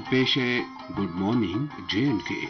अब पेश है गुड मॉर्निंग J&K।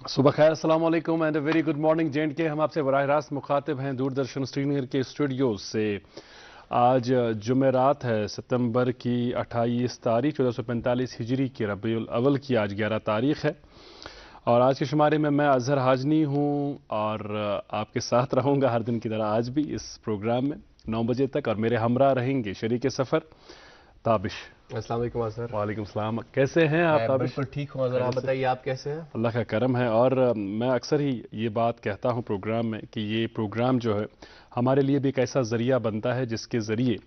सुबह खैर, अस्सलाम वालेकुम and a very good morning J&K। हम आपसे बराह रास्त मुखातिब हैं दूरदर्शन श्रीनगर के स्टूडियो से। आज जुमेरात है, सितंबर की 28 तारीख 1445 हिजरी की रबीउल अव्वल की आज 11 तारीख है। और आज के शुमारे में मैं अजहर हाजनी हूँ और आपके साथ रहूँगा हर दिन की तरह आज भी इस प्रोग्राम में 9 बजे तक। और मेरे हमरा रहेंगे शरीक सफ़र ताबिश। अस्सलाम वालेकुम अज़हर। वालेकुम सलाम। कैसे हैं आप ताबिश? बिल्कुल ठीक हूँ अज़हर, आप बताइए आप कैसे हैं? अल्लाह का करम है। और मैं अक्सर ही ये बात कहता हूँ प्रोग्राम में कि ये प्रोग्राम जो है हमारे लिए भी एक ऐसा ज़रिया बनता है जिसके ज़रिए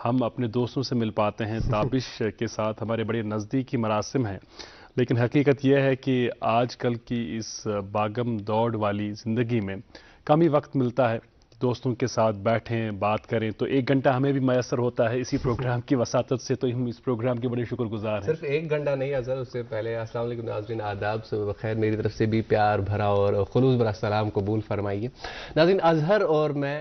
हम अपने दोस्तों से मिल पाते हैं। ताबिश के साथ हमारे बड़े नज़दीकी मरासिम हैं, लेकिन हकीकत यह है कि आजकल की इस भागम दौड़ वाली ज़िंदगी में कम ही वक्त मिलता है दोस्तों के साथ बैठें बात करें। तो एक घंटा हमें भी मैसर होता है इसी प्रोग्राम की वसातत से, तो हम इस प्रोग्राम के बड़े शुक्रगुजार हैं। सिर्फ एक घंटा नहीं अज़हर, उससे पहले अस्सलाम वालेकुम नाज़रीन, आदाब से खैर मेरी तरफ से भी प्यार भरा और खुलूस भरा सलाम कबूल फरमाइए। नाज़रीन, अज़हर और मैं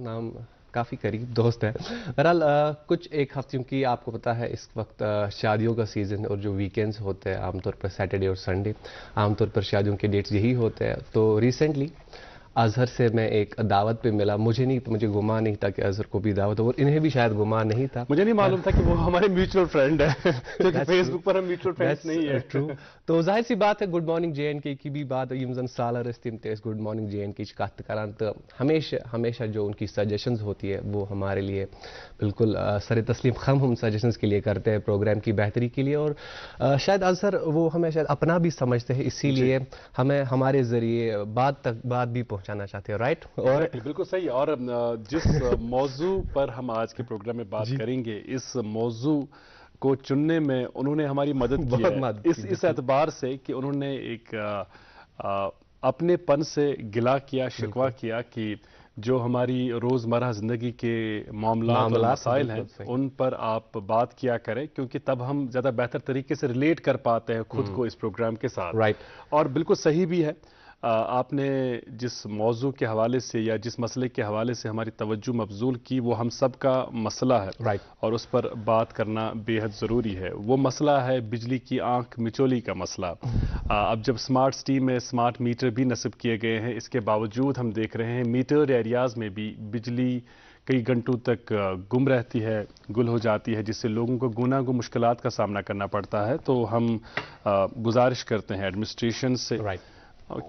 नाम काफ़ी करीब दोस्त हैं। बहरहाल कुछ एक हफ्ते की आपको पता है इस वक्त शादियों का सीज़न और जो वीकेंड्स होते हैं आमतौर पर सैटरडे और संडे, आमतौर पर शादियों के डेट्स यही होते हैं। तो रिसेंटली अज़हर से मैं एक दावत पे मिला। मुझे गुमान नहीं था कि अज़हर को भी दावत हो और इन्हें भी शायद गुमान नहीं था। मुझे नहीं मालूम था कि वो हमारे म्यूचुअल फ्रेंड है क्योंकि फेसबुक पर हम म्यूचुअल फ्रेंड्स नहीं है। ट्रू। तो जाहिर सी बात है गुड मॉर्निंग J&K की भी बात यम साल रस्तिम तेज गुड मॉर्निंग J&K कत करान, तो हमेशा जो उनकी सजेशंस होती है वो हमारे लिए बिल्कुल सर तस्लीम खम हम सजेशंस के लिए करते हैं प्रोग्राम की बेहतरी के लिए। और शायद अज़हर वो हमें शायद अपना भी समझते हैं, इसीलिए हमें हमारे ज़रिए बात भी पहुंचाना चाहते हैं। राइट? और बिल्कुल सही। और जिस मौजू पर हम आज के प्रोग्राम में बात करेंगे, इस मौजू को चुनने में उन्होंने हमारी मदद की है इस एतबार से कि उन्होंने एक अपनेपन से गिला किया, शिकवा किया कि जो हमारी रोज़मर्रा ज़िंदगी के मामलात और मसाइल हैं उन पर आप बात किया करें, क्योंकि तब हम ज़्यादा बेहतर तरीके से रिलेट कर पाते हैं खुद को इस प्रोग्राम के साथ। राइट। और बिल्कुल सही भी है। आपने जिस मौजू के हवाले से या जिस मसले के हवाले से हमारी तवज्जो मबजूल की वो हम सब का मसला है। राइट। और उस पर बात करना बेहद ज़रूरी है। वो मसला है बिजली की आंख मिचोली का मसला। अब जब स्मार्ट सिटी में स्मार्ट मीटर भी नस्ब किए गए हैं, इसके बावजूद हम देख रहे हैं मीटर एरियाज़ में भी बिजली कई घंटों तक गुम रहती है, गुल हो जाती है, जिससे लोगों को गुनागो मुश्किलात का सामना करना पड़ता है। तो हम गुजारिश करते हैं एडमिनिस्ट्रेशन से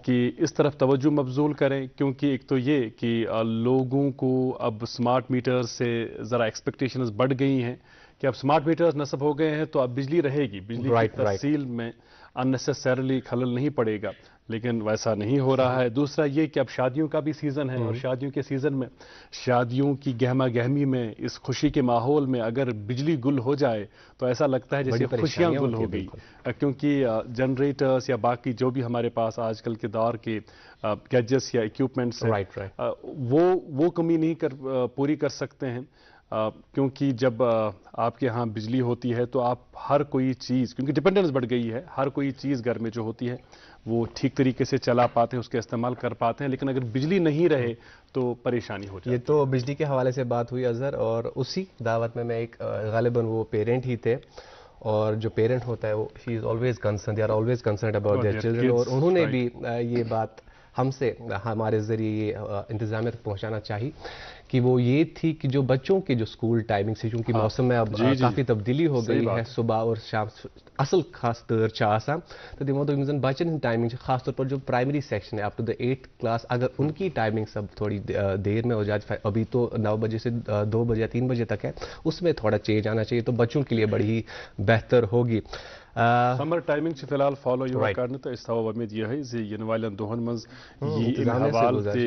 कि इस तरफ तवज्जो मबजूल करें, क्योंकि एक तो ये कि लोगों को अब स्मार्ट मीटर से ज़रा एक्सपेक्टेशंस बढ़ गई हैं कि अब स्मार्ट मीटर्स नस्ब हो गए हैं तो अब बिजली रहेगी, बिजली की तफसील में अननेसेसरली खलल नहीं पड़ेगा, लेकिन वैसा नहीं हो रहा है। दूसरा ये कि अब शादियों का भी सीज़न है और शादियों के सीज़न में शादियों की गहमा गहमी में इस खुशी के माहौल में अगर बिजली गुल हो जाए तो ऐसा लगता है जैसे खुशियाँ गुल हो गई, क्योंकि जनरेटर्स या बाकी जो भी हमारे पास आजकल के दौर के गैजेट्स या इक्विपमेंट्स हैं वो कमी नहीं पूरी कर सकते हैं। क्योंकि जब आपके यहाँ बिजली होती है तो आप हर कोई चीज़, क्योंकि डिपेंडेंस बढ़ गई है, हर कोई चीज़ घर में जो होती है वो ठीक तरीके से चला पाते हैं, उसका इस्तेमाल कर पाते हैं। लेकिन अगर बिजली नहीं रहे तो परेशानी हो जाती है। ये तो बिजली के हवाले से बात हुई अजहर, और उसी दावत में मैं एक गालिबन वो पेरेंट ही थे, और जो पेरेंट होता है वो he is always concern, they are always concern about their children, और उन्होंने भी ये बात हमसे हमारे ज़रिए ये इंतज़ामिया तक पहुँचाना चाहिए कि वो ये थी कि जो बच्चों के जो स्कूल टाइमिंग से, चूँकि मौसम में अब काफ़ी तब्दीली हो गई है, सुबह और शाम असल खास तौर आसान, तो दिमो तो इमजन बचन हिंद टाइमिंग खास तौर पर जो प्राइमरी सेक्शन है up to the 8th class, अगर उनकी टाइमिंग सब थोड़ी देर में हो जाए, अभी तो 9 बजे से 2 बजे या 3 बजे तक है, उसमें थोड़ा चेंज आना चाहिए तो बच्चों के लिए बड़ी ही बेहतर होगी। समर टाइमिंग फिलहाल फॉलो कर तो इस उम्मीद यह है इन वाले दोहन मज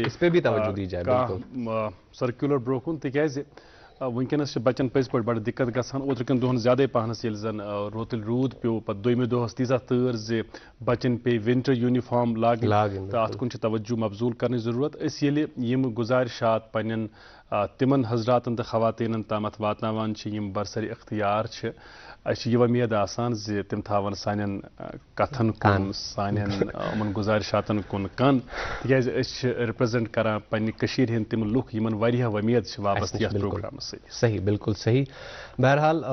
इस पे भी तवज्जो दी जाए। सर्कुलर ब्रोकुन तिकाज वनकस बच्चन पज पे बड़ दिक्कत गसान, ओत्रकन दोहन ज्यादा पहनस जन रोतल रूद पे पे दोमे दोहस तीजा तर जे बच्चन पे विंटर यूनिफॉर्म लागन तो अत कुन तवज्जो मबजूल करने जरूरत। यम गुजारिशात पन्न तिमन हजरातन तो खवातीन तामत वातनावान यम बरसर इख्तियार उम्मीद आसान जे तिम थावन सानन कथन कुन सान गुजारिशातन कुन कान, तिकाज रिप्रेजेंट करान पन्ने कशीर हिंद तिम लुक यमन वारिया उम्मीद वाबस्त यथ प्रोग्राम से। सही, बिल्कुल सही। बहरहाल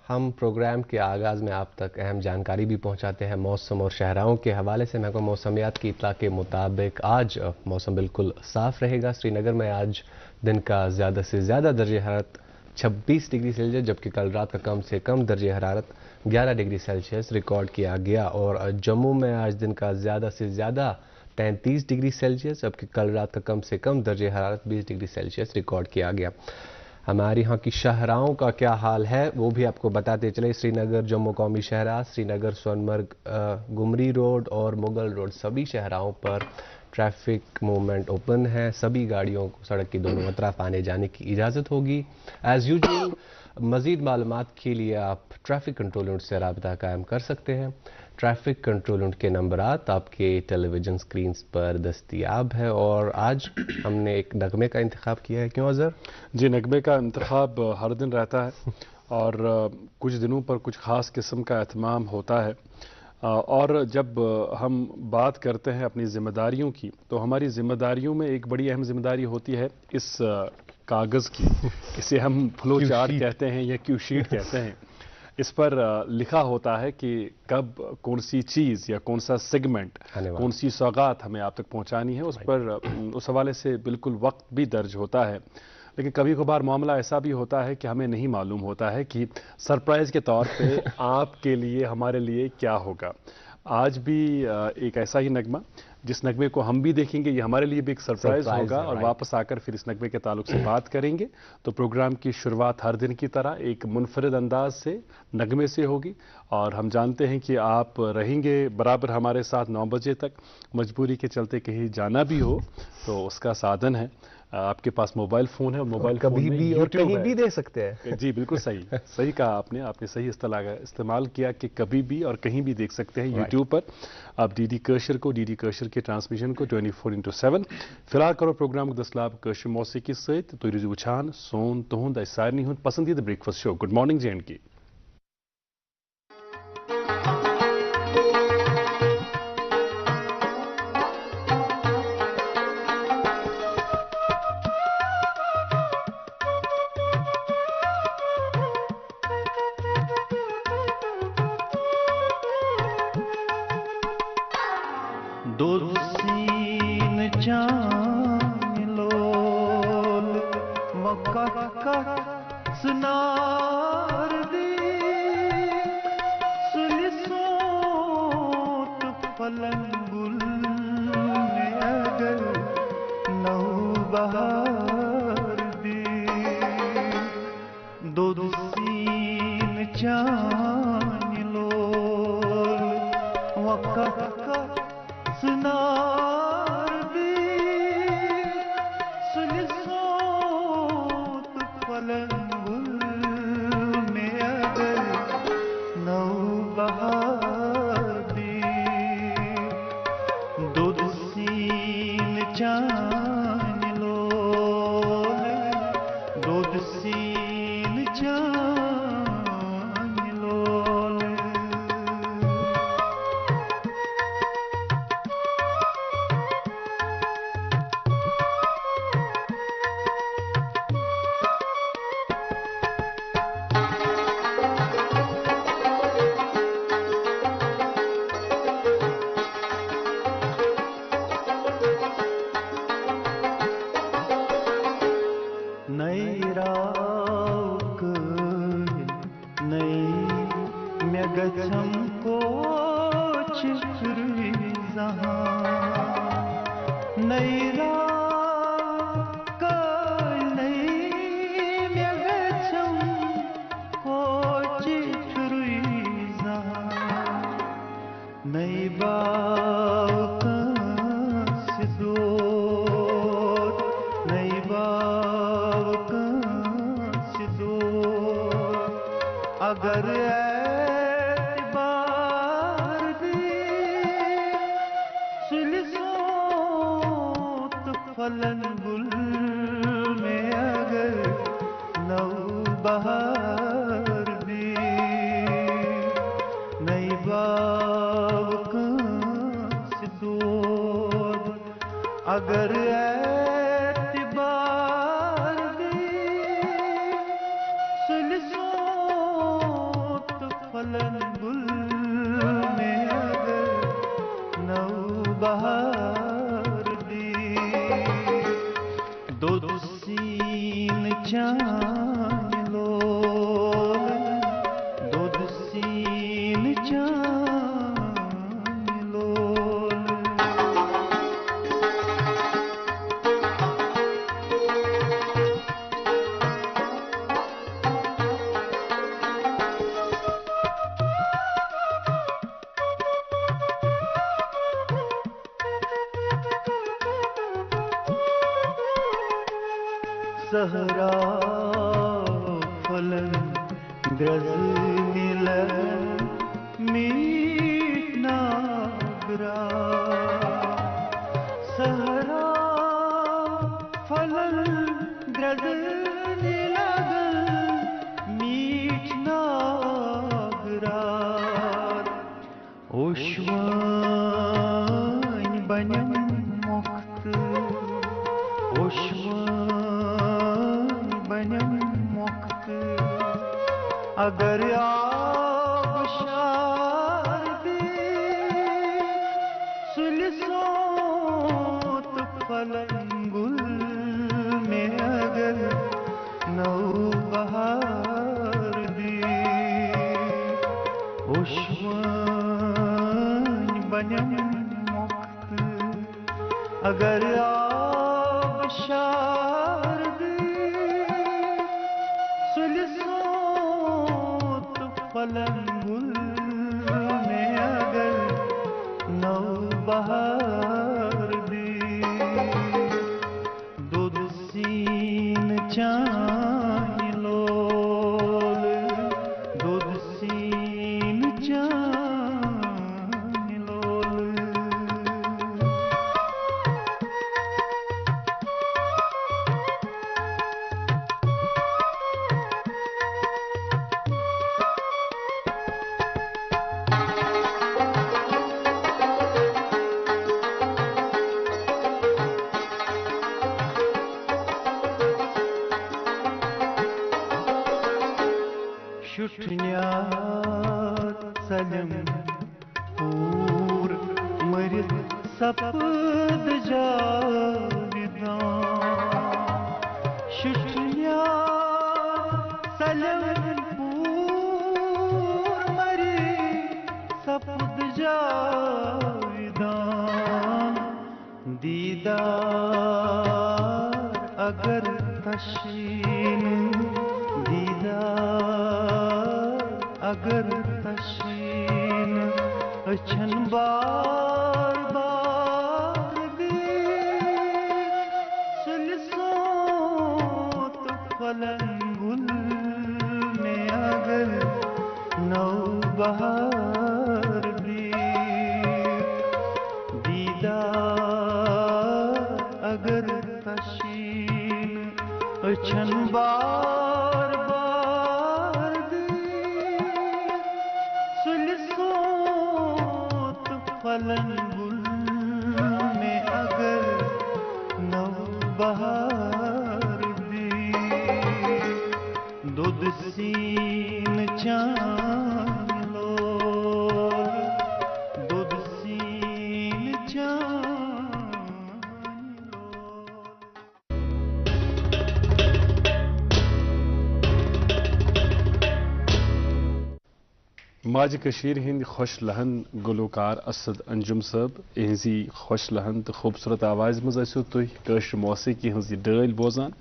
हम प्रोग्राम के आगाज़ में आप तक अहम जानकारी भी पहुंचाते हैं मौसम और शहराओं के हवाले से। महकमा मौसमियात की इत्तला के मुताबिक आज मौसम बिल्कुल साफ़ रहेगा। श्रीनगर में आज दिन का ज़्यादा से ज़्यादा दर्जे हरारत 26 डिग्री सेल्सियस, जबकि कल रात का कम से कम दर्जे हरारत 11 डिग्री सेल्सियस रिकॉर्ड किया गया। और जम्मू में आज दिन का ज़्यादा से ज़्यादा 33 डिग्री सेल्सियस, जबकि कल रात का कम से कम दर्जे हरारत 20 डिग्री सेल्सियस रिकॉर्ड किया गया। हमारे यहाँ की शाहराओं का क्या हाल है वो भी आपको बताते चले। श्रीनगर जम्मू कौमी शाहरा, श्रीनगर सोनमर्ग गुमरी रोड और मुगल रोड, सभी शाहराओं पर ट्रैफिक मूवमेंट ओपन है। सभी गाड़ियों को सड़क की दोनों तरफ आने जाने की इजाज़त होगी। एज़ यूजुअल मज़ीद मालूमात के लिए आप ट्रैफिक कंट्रोल यूनिट से रब्ता कायम कर सकते हैं। ट्रैफिक कंट्रोल यूनिट के नंबरात आपके टेलीविज़न स्क्रीन्स पर दस्तियाब है। और आज हमने एक नगमे का इंतखाब किया है, क्यों अज़हर? जी, नगमे का इंतखाब हर दिन रहता है और कुछ दिनों पर कुछ ख़ास किस्म का एहतमाम होता है। और जब हम बात करते हैं अपनी ज़िम्मेदारियों की, तो हमारी ज़िम्मेदारियों में एक बड़ी अहम ज़िम्मेदारी होती है इस कागज़ की, इसे हम फ्लो चार्ट कहते हैं या क्यू शीट कहते हैं। इस पर लिखा होता है कि कब कौन सी चीज़ या कौन सा सेगमेंट, कौन सी सौगात हमें आप तक पहुंचानी है। उस पर उस हवाले से बिल्कुल वक्त भी दर्ज होता है। लेकिन कभी कभार मामला ऐसा भी होता है कि हमें नहीं मालूम होता है कि सरप्राइज़ के तौर पे आपके लिए, हमारे लिए क्या होगा। आज भी एक ऐसा ही नगमा, जिस नगमे को हम भी देखेंगे, ये हमारे लिए भी एक सरप्राइज होगा और वापस आकर फिर इस नगमे के ताल्लुक से बात करेंगे। तो प्रोग्राम की शुरुआत हर दिन की तरह एक मुनफरिद अंदाज से नगमे से होगी और हम जानते हैं कि आप रहेंगे बराबर हमारे साथ 9 बजे तक। मजबूरी के चलते कहीं जाना भी हो तो उसका साधन है, आपके पास मोबाइल फ़ोन है और मोबाइल कभी भी और कहीं भी दे सकते हैं। जी बिल्कुल सही, सही कहा आपने सही इस्तेमाल किया कि कभी भी और कहीं भी देख सकते हैं यूट्यूब पर। आप डीडी कशर के ट्रांसमिशन को 24/7 फिलहाल करो प्रोग्राम 10 लाभ कशर मौसीकी सहित तो रुझु वुछान सोन तुहद सारनी हुंद पसंदीदा breakfast show good morning J&K। गछम कोच फिरुई जहां नई राह नई में गछम कोच फिरुई जहां नई बाव सिदोर नई बाव सिदोर अगर फलन गुल में अगर नौ बहार दी नई बाव सिदोर अगर एतबार दी सुलसोत फलन गुल में अगर नौ बहार दो सीन चान लोल दो सीन चान लोल सहरा फलन ग्रज नील मीट नागरा सहरा फलन ग्रज नील मीट नागरा ओश्वान बनम मुक्त ओश्वान बनम मुक्त अगर आबशार दे सुलसोत फलन गुल में अगर नौ बहार दे ओश्वान बनम मुक्त अगर आबशार सुलसोत फलन गुल में अगर नौ बहार दी दूध सीन चान लोल दूध सीन चान लोल शुठन्यात सलम पूर मरित सपद जाविदां शुठन्यात सलम पूर मरित सपद जाविदां दीदार अगर तशीन अगर तशीन अछन बार बार दे सुलसोत फलन गुल में अगर नौ बहार दे दीदार अगर तशीन अछन बार फलन गुल में अगर नौ बहार दी दूध सीन चान लोल दूध सीन चान लोल माज कशीर हिंद खुश लहन गुलकार असद अंजुम साहब इहजी खुश लहन तो खूबसूरत आवाज़ मज आसो तुह कशर मौसीकी हज यह डल बोजान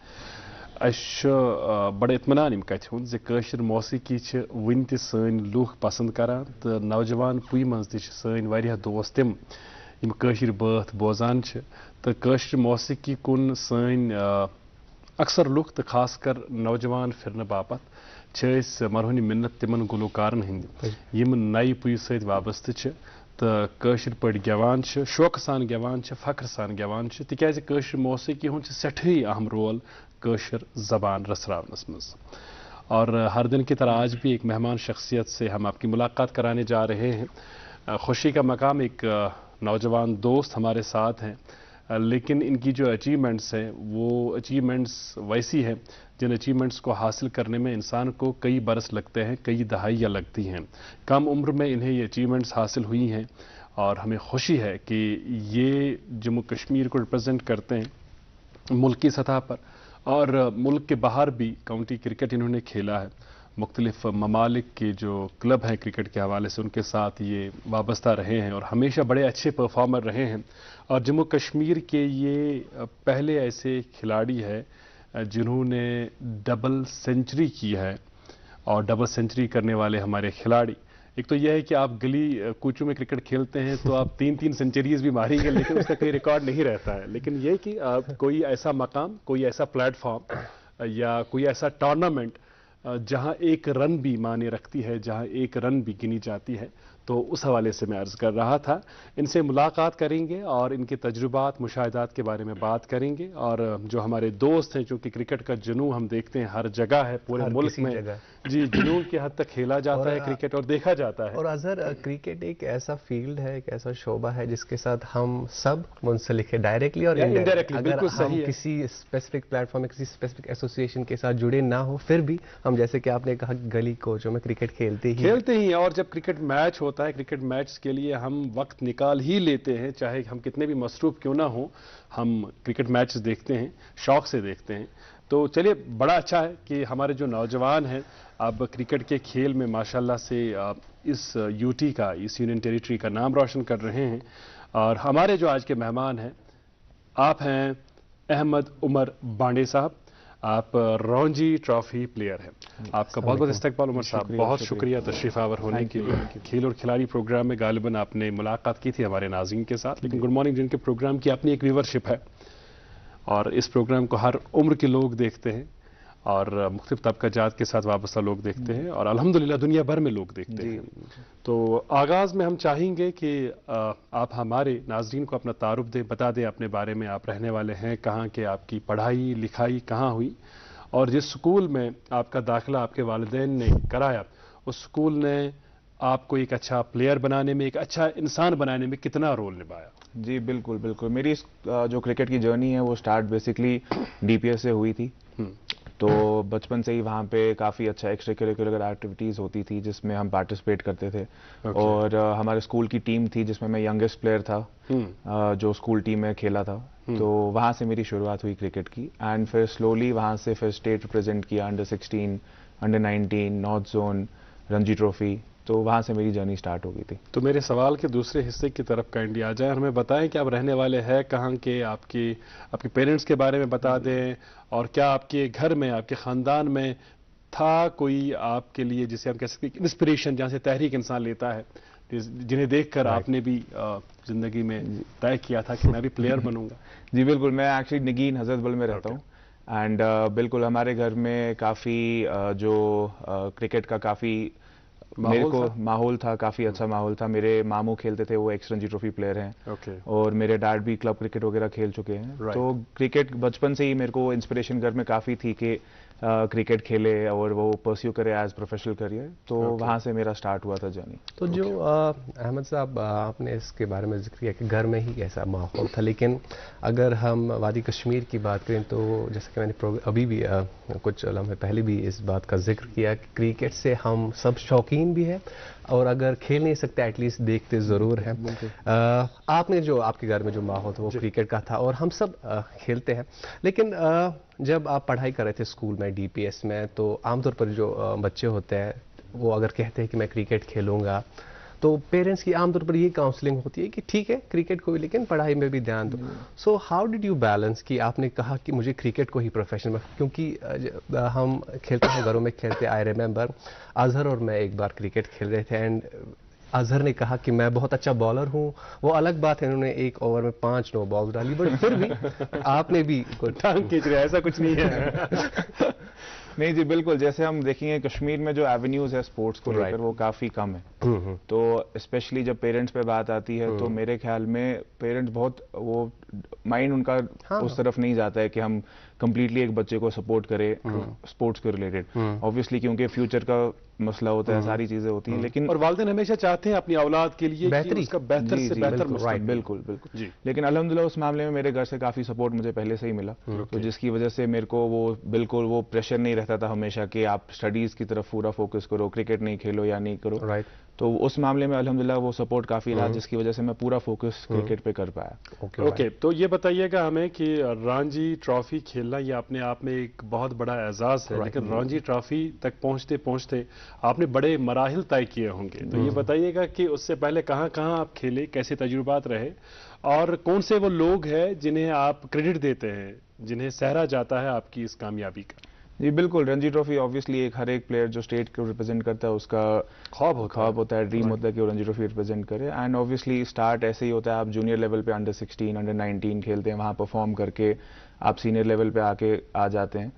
बड़ इत्मीनान अम कथ हुंद जे कशर मौसीकी वन त सन लूख पसंद करान तो नौजवान पुई मज त सन वारिया दोस्त तिम यम कशर बात बोजान तो कशर मौसीकी कुन सन अक्सर लूख तो खास कर नौजवान फिरन बापत मरहूनि मिन्नत तिमन गुलकारन हंद यम नई पुई सत वाबस्त तो कशर पे गेवान शौक सान गेवान फख्र सान गेवान तिकाज कशर मौसीकी हुंद सठी अहम रोल कशर जबान रसरावनस मज। और हर दिन की तरह आज भी एक मेहमान शख्सियत से हम आपकी मुलाकात कराने जा रहे हैं। खुशी का मकाम, एक नौजवान दोस्त हमारे साथ हैं, लेकिन इनकी जो अचीवमेंट्स हैं वो अचीवमेंट्स वैसी हैं जिन अचीवमेंट्स को हासिल करने में इंसान को कई बरस लगते हैं, कई दहाइयाँ लगती हैं। कम उम्र में इन्हें ये अचीवमेंट्स हासिल हुई हैं और हमें खुशी है कि ये जम्मू कश्मीर को रिप्रेजेंट करते हैं मुल्क की सतह पर, और मुल्क के बाहर भी काउंटी क्रिकेट इन्होंने खेला है। मुख्तलिफ ममालिक के जो क्लब हैं क्रिकेट के हवाले से उनके साथ ये वाबस्ता रहे हैं और हमेशा बड़े अच्छे परफॉर्मर रहे हैं। और जम्मू कश्मीर के ये पहले ऐसे खिलाड़ी हैं जिन्होंने डबल सेंचुरी की है। और डबल सेंचुरी करने वाले हमारे खिलाड़ी, एक तो यह है कि आप गली कूचों में क्रिकेट खेलते हैं तो आप 3-3 सेंचुरीज भी मारेंगे लेकिन उसका कोई रिकॉर्ड नहीं रहता है। लेकिन यह कि कोई ऐसा मकाम, कोई ऐसा प्लेटफॉर्म या कोई ऐसा टूर्नामेंट जहां एक रन भी माने रखती है, जहां एक रन भी गिनी जाती है, तो उस हवाले से मैं अर्ज कर रहा था। इनसे मुलाकात करेंगे और इनके तजुर्बात मुशाहिदात के बारे में बात करेंगे। और जो हमारे दोस्त हैं, चूँकि क्रिकेट का जुनून हम देखते हैं हर जगह है, पूरे मुल्क में जी जुनून की हद तक खेला जाता है क्रिकेट और देखा जाता है। और अजहर, क्रिकेट एक ऐसा फील्ड है, एक ऐसा शोबा है जिसके साथ हम सब मुंसलिक है, डायरेक्टली और इनडायरेक्टली। बिल्कुल सही है। किसी स्पेसिफिक प्लेटफॉर्म में किसी स्पेसिफिक एसोसिएशन के साथ जुड़े ना हो, फिर भी हम जैसे कि आपने कहा गली कोचों में क्रिकेट खेलते ही। और जब क्रिकेट मैच होता है, क्रिकेट मैच के लिए हम वक्त निकाल ही लेते हैं, चाहे हम कितने भी मसरूफ क्यों ना हो, हम क्रिकेट मैच देखते हैं, शौक से देखते हैं। तो चलिए, बड़ा अच्छा है कि हमारे जो नौजवान हैं अब क्रिकेट के खेल में माशाल्लाह से इस यूटी का, इस यूनियन टेरिटरी का नाम रोशन कर रहे हैं। और हमारे जो आज के मेहमान हैं, आप हैं अहमद उमर बांडे साहब, आप रौंजी ट्रॉफी प्लेयर हैं। आपका बहुत बहुत इस्तकबाल उमर साहब, बहुत शुक्रिया तशरीफ आवर होने के लिए। खेल और खिलाड़ी प्रोग्राम में गालिबन आपने मुलाकात की थी हमारे नाज़रीन के साथ, लेकिन गुड मॉर्निंग जिनके प्रोग्राम की अपनी एक व्यूवरशिप है और इस प्रोग्राम को हर उम्र के लोग देखते हैं और मुख्तलिफ तबका जात के साथ वाबस्ता लोग देखते हैं और अल्हम्दुलिल्लाह दुनिया भर में लोग देखते हैं। तो आगाज़ में हम चाहेंगे कि आप हमारे नाज़रीन को अपना तारुफ दें, बता दें अपने बारे में, आप रहने वाले हैं कहाँ के, आपकी पढ़ाई लिखाई कहाँ हुई और जिस स्कूल में आपका दाखिला आपके वालिदैन ने कराया उस स्कूल ने आपको एक अच्छा प्लेयर बनाने में, एक अच्छा इंसान बनाने में कितना रोल निभाया। जी बिल्कुल बिल्कुल। मेरी जो क्रिकेट की जर्नी है वो स्टार्ट बेसिकली डीपीएस से हुई थी। तो बचपन से ही वहाँ पे काफ़ी अच्छा एक्स्ट्रा करिकुलर एक्टिविटीज़ होती थी जिसमें हम पार्टिसिपेट करते थे। और हमारे स्कूल की टीम थी जिसमें मैं यंगेस्ट प्लेयर था जो स्कूल टीम में खेला था। तो वहाँ से मेरी शुरुआत हुई क्रिकेट की एंड फिर स्लोली वहाँ से फिर स्टेट रिप्रेजेंट किया, under 16, under 19, north zone, Ranji trophy. तो वहाँ से मेरी जर्नी स्टार्ट हो गई थी। तो मेरे सवाल के दूसरे हिस्से की तरफ काइंडली आ जाए, हमें बताएं कि आप रहने वाले हैं कहाँ के, आपके पेरेंट्स के बारे में बता दें और क्या आपके घर में, आपके ख़ानदान में था कोई आपके लिए जिसे हम कह सकते हैं इंस्पिरेशन, जहाँ से तहरीक इंसान लेता है, जिन्हें देखकर आपने भी ज़िंदगी में तय किया था कि मैं भी प्लेयर बनूंगा। जी बिल्कुल। मैं एक्चुअली नगीन हजरतबल में रहता हूँ एंड बिल्कुल हमारे घर में काफ़ी जो क्रिकेट का काफ़ी मेरे को माहौल था, काफ़ी अच्छा माहौल था। मेरे मामू खेलते थे, वो एक्स रणजी ट्रॉफी प्लेयर हैं और मेरे डैड भी क्लब क्रिकेट वगैरह खेल चुके हैं। तो क्रिकेट बचपन से ही मेरे को इंस्पिरेशन घर में काफ़ी थी कि क्रिकेट खेले और वो परस्यू करे एज प्रोफेशनल करियर। तो वहाँ से मेरा स्टार्ट हुआ था जर्नी। तो जो अहमद साहब आपने इसके बारे में जिक्र किया कि घर में ही ऐसा माहौल था, लेकिन अगर हम वादी कश्मीर की बात करें तो जैसे कि मैंने अभी भी कुछ लम्हे पहले भी इस बात का जिक्र किया कि क्रिकेट से हम सब शौकीन भी हैं और अगर खेल नहीं सकते एटलीस्ट देखते ज़रूर हैं। आपने जो आपके घर में जो माहौल था वो क्रिकेट का था और हम सब खेलते हैं, लेकिन जब आप पढ़ाई कर रहे थे स्कूल में डीपीएस में, तो आमतौर पर जो बच्चे होते हैं वो अगर कहते हैं कि मैं क्रिकेट खेलूंगा, तो पेरेंट्स की आमतौर पर ये काउंसलिंग होती है कि ठीक है क्रिकेट को भी, लेकिन पढ़ाई में भी ध्यान दो। So how did you balance कि आपने कहा कि मुझे क्रिकेट को ही प्रोफेशन में, क्योंकि हम खेलते हैं, घरों में खेलते, आई रिमेंबर अजहर और मैं एक बार क्रिकेट खेल रहे थे एंड अजहर ने कहा कि मैं बहुत अच्छा बॉलर हूँ। वो अलग बात है, उन्होंने एक ओवर में 5 नो बॉल डाली, बट फिर भी आपने भी टांग खींच रहे, ऐसा कुछ नहीं है। नहीं जी, बिल्कुल। जैसे हम देखेंगे कश्मीर में जो एवेन्यूज है स्पोर्ट्स को लेकर वो काफ़ी कम है। तो स्पेशली जब पेरेंट्स पे बात आती है तो मेरे ख्याल में पेरेंट्स बहुत वो माइंड उनका उस तरफ नहीं जाता है कि हम कंप्लीटली एक बच्चे को सपोर्ट करें स्पोर्ट्स के रिलेटेड, ऑब्वियसली क्योंकि फ्यूचर का मसला होता है, सारी चीजें होती हैं। लेकिन और वालिदैन हमेशा चाहते हैं अपनी औलाद के लिए कि उसका बेहतर से बेहतर मुस्तकबिल। बिल्कुल बिल्कुल। लेकिन अल्हम्दुलिल्लाह उस मामले में मेरे घर से काफी सपोर्ट मुझे पहले से ही मिला, तो जिसकी वजह से मेरे को वो बिल्कुल वो प्रेशर नहीं रहता था हमेशा कि आप स्टडीज की तरफ पूरा फोकस करो, क्रिकेट नहीं खेलो या नहीं करो। तो उस मामले में अल्हम्दुलिल्लाह वो सपोर्ट काफी रहा, जिसकी वजह से मैं पूरा फोकस क्रिकेट पे कर पाया। ओके, तो ये बताइएगा हमें कि रणजी ट्रॉफी खेलना ये अपने आप में एक बहुत बड़ा एजाज है, लेकिन रणजी ट्रॉफी तक पहुंचते पहुंचते आपने बड़े मराहिल तय किए होंगे, तो ये बताइएगा कि उससे पहले कहाँ कहाँ आप खेले, कैसे तजुर्बात रहे, और कौन से वो लोग हैं जिन्हें आप क्रेडिट देते हैं, जिन्हें सहरा जाता है आपकी इस कामयाबी का? जी बिल्कुल, रणजी ट्रॉफी ऑब्वियसली एक हर एक प्लेयर जो स्टेट को रिप्रेजेंट करता है उसका ख्वाब होता है, ड्रीम होता है कि वो रणजी ट्रॉफी रिप्रेजेंट करे। एंड ऑब्वियसली स्टार्ट ऐसे ही होता है, आप जूनियर लेवल पे अंडर 16 अंडर 19 खेलते हैं, वहाँ परफॉर्म करके आप सीनियर लेवल पे आके आ जाते हैं।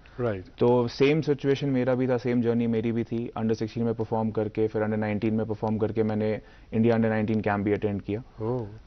तो सेम सिचुएशन मेरा भी था, सेम जर्नी मेरी भी थी। अंडर 16 में परफॉर्म करके फिर अंडर 19 में परफॉर्म करके मैंने इंडिया अंडर 19 कैंप भी अटेंड किया,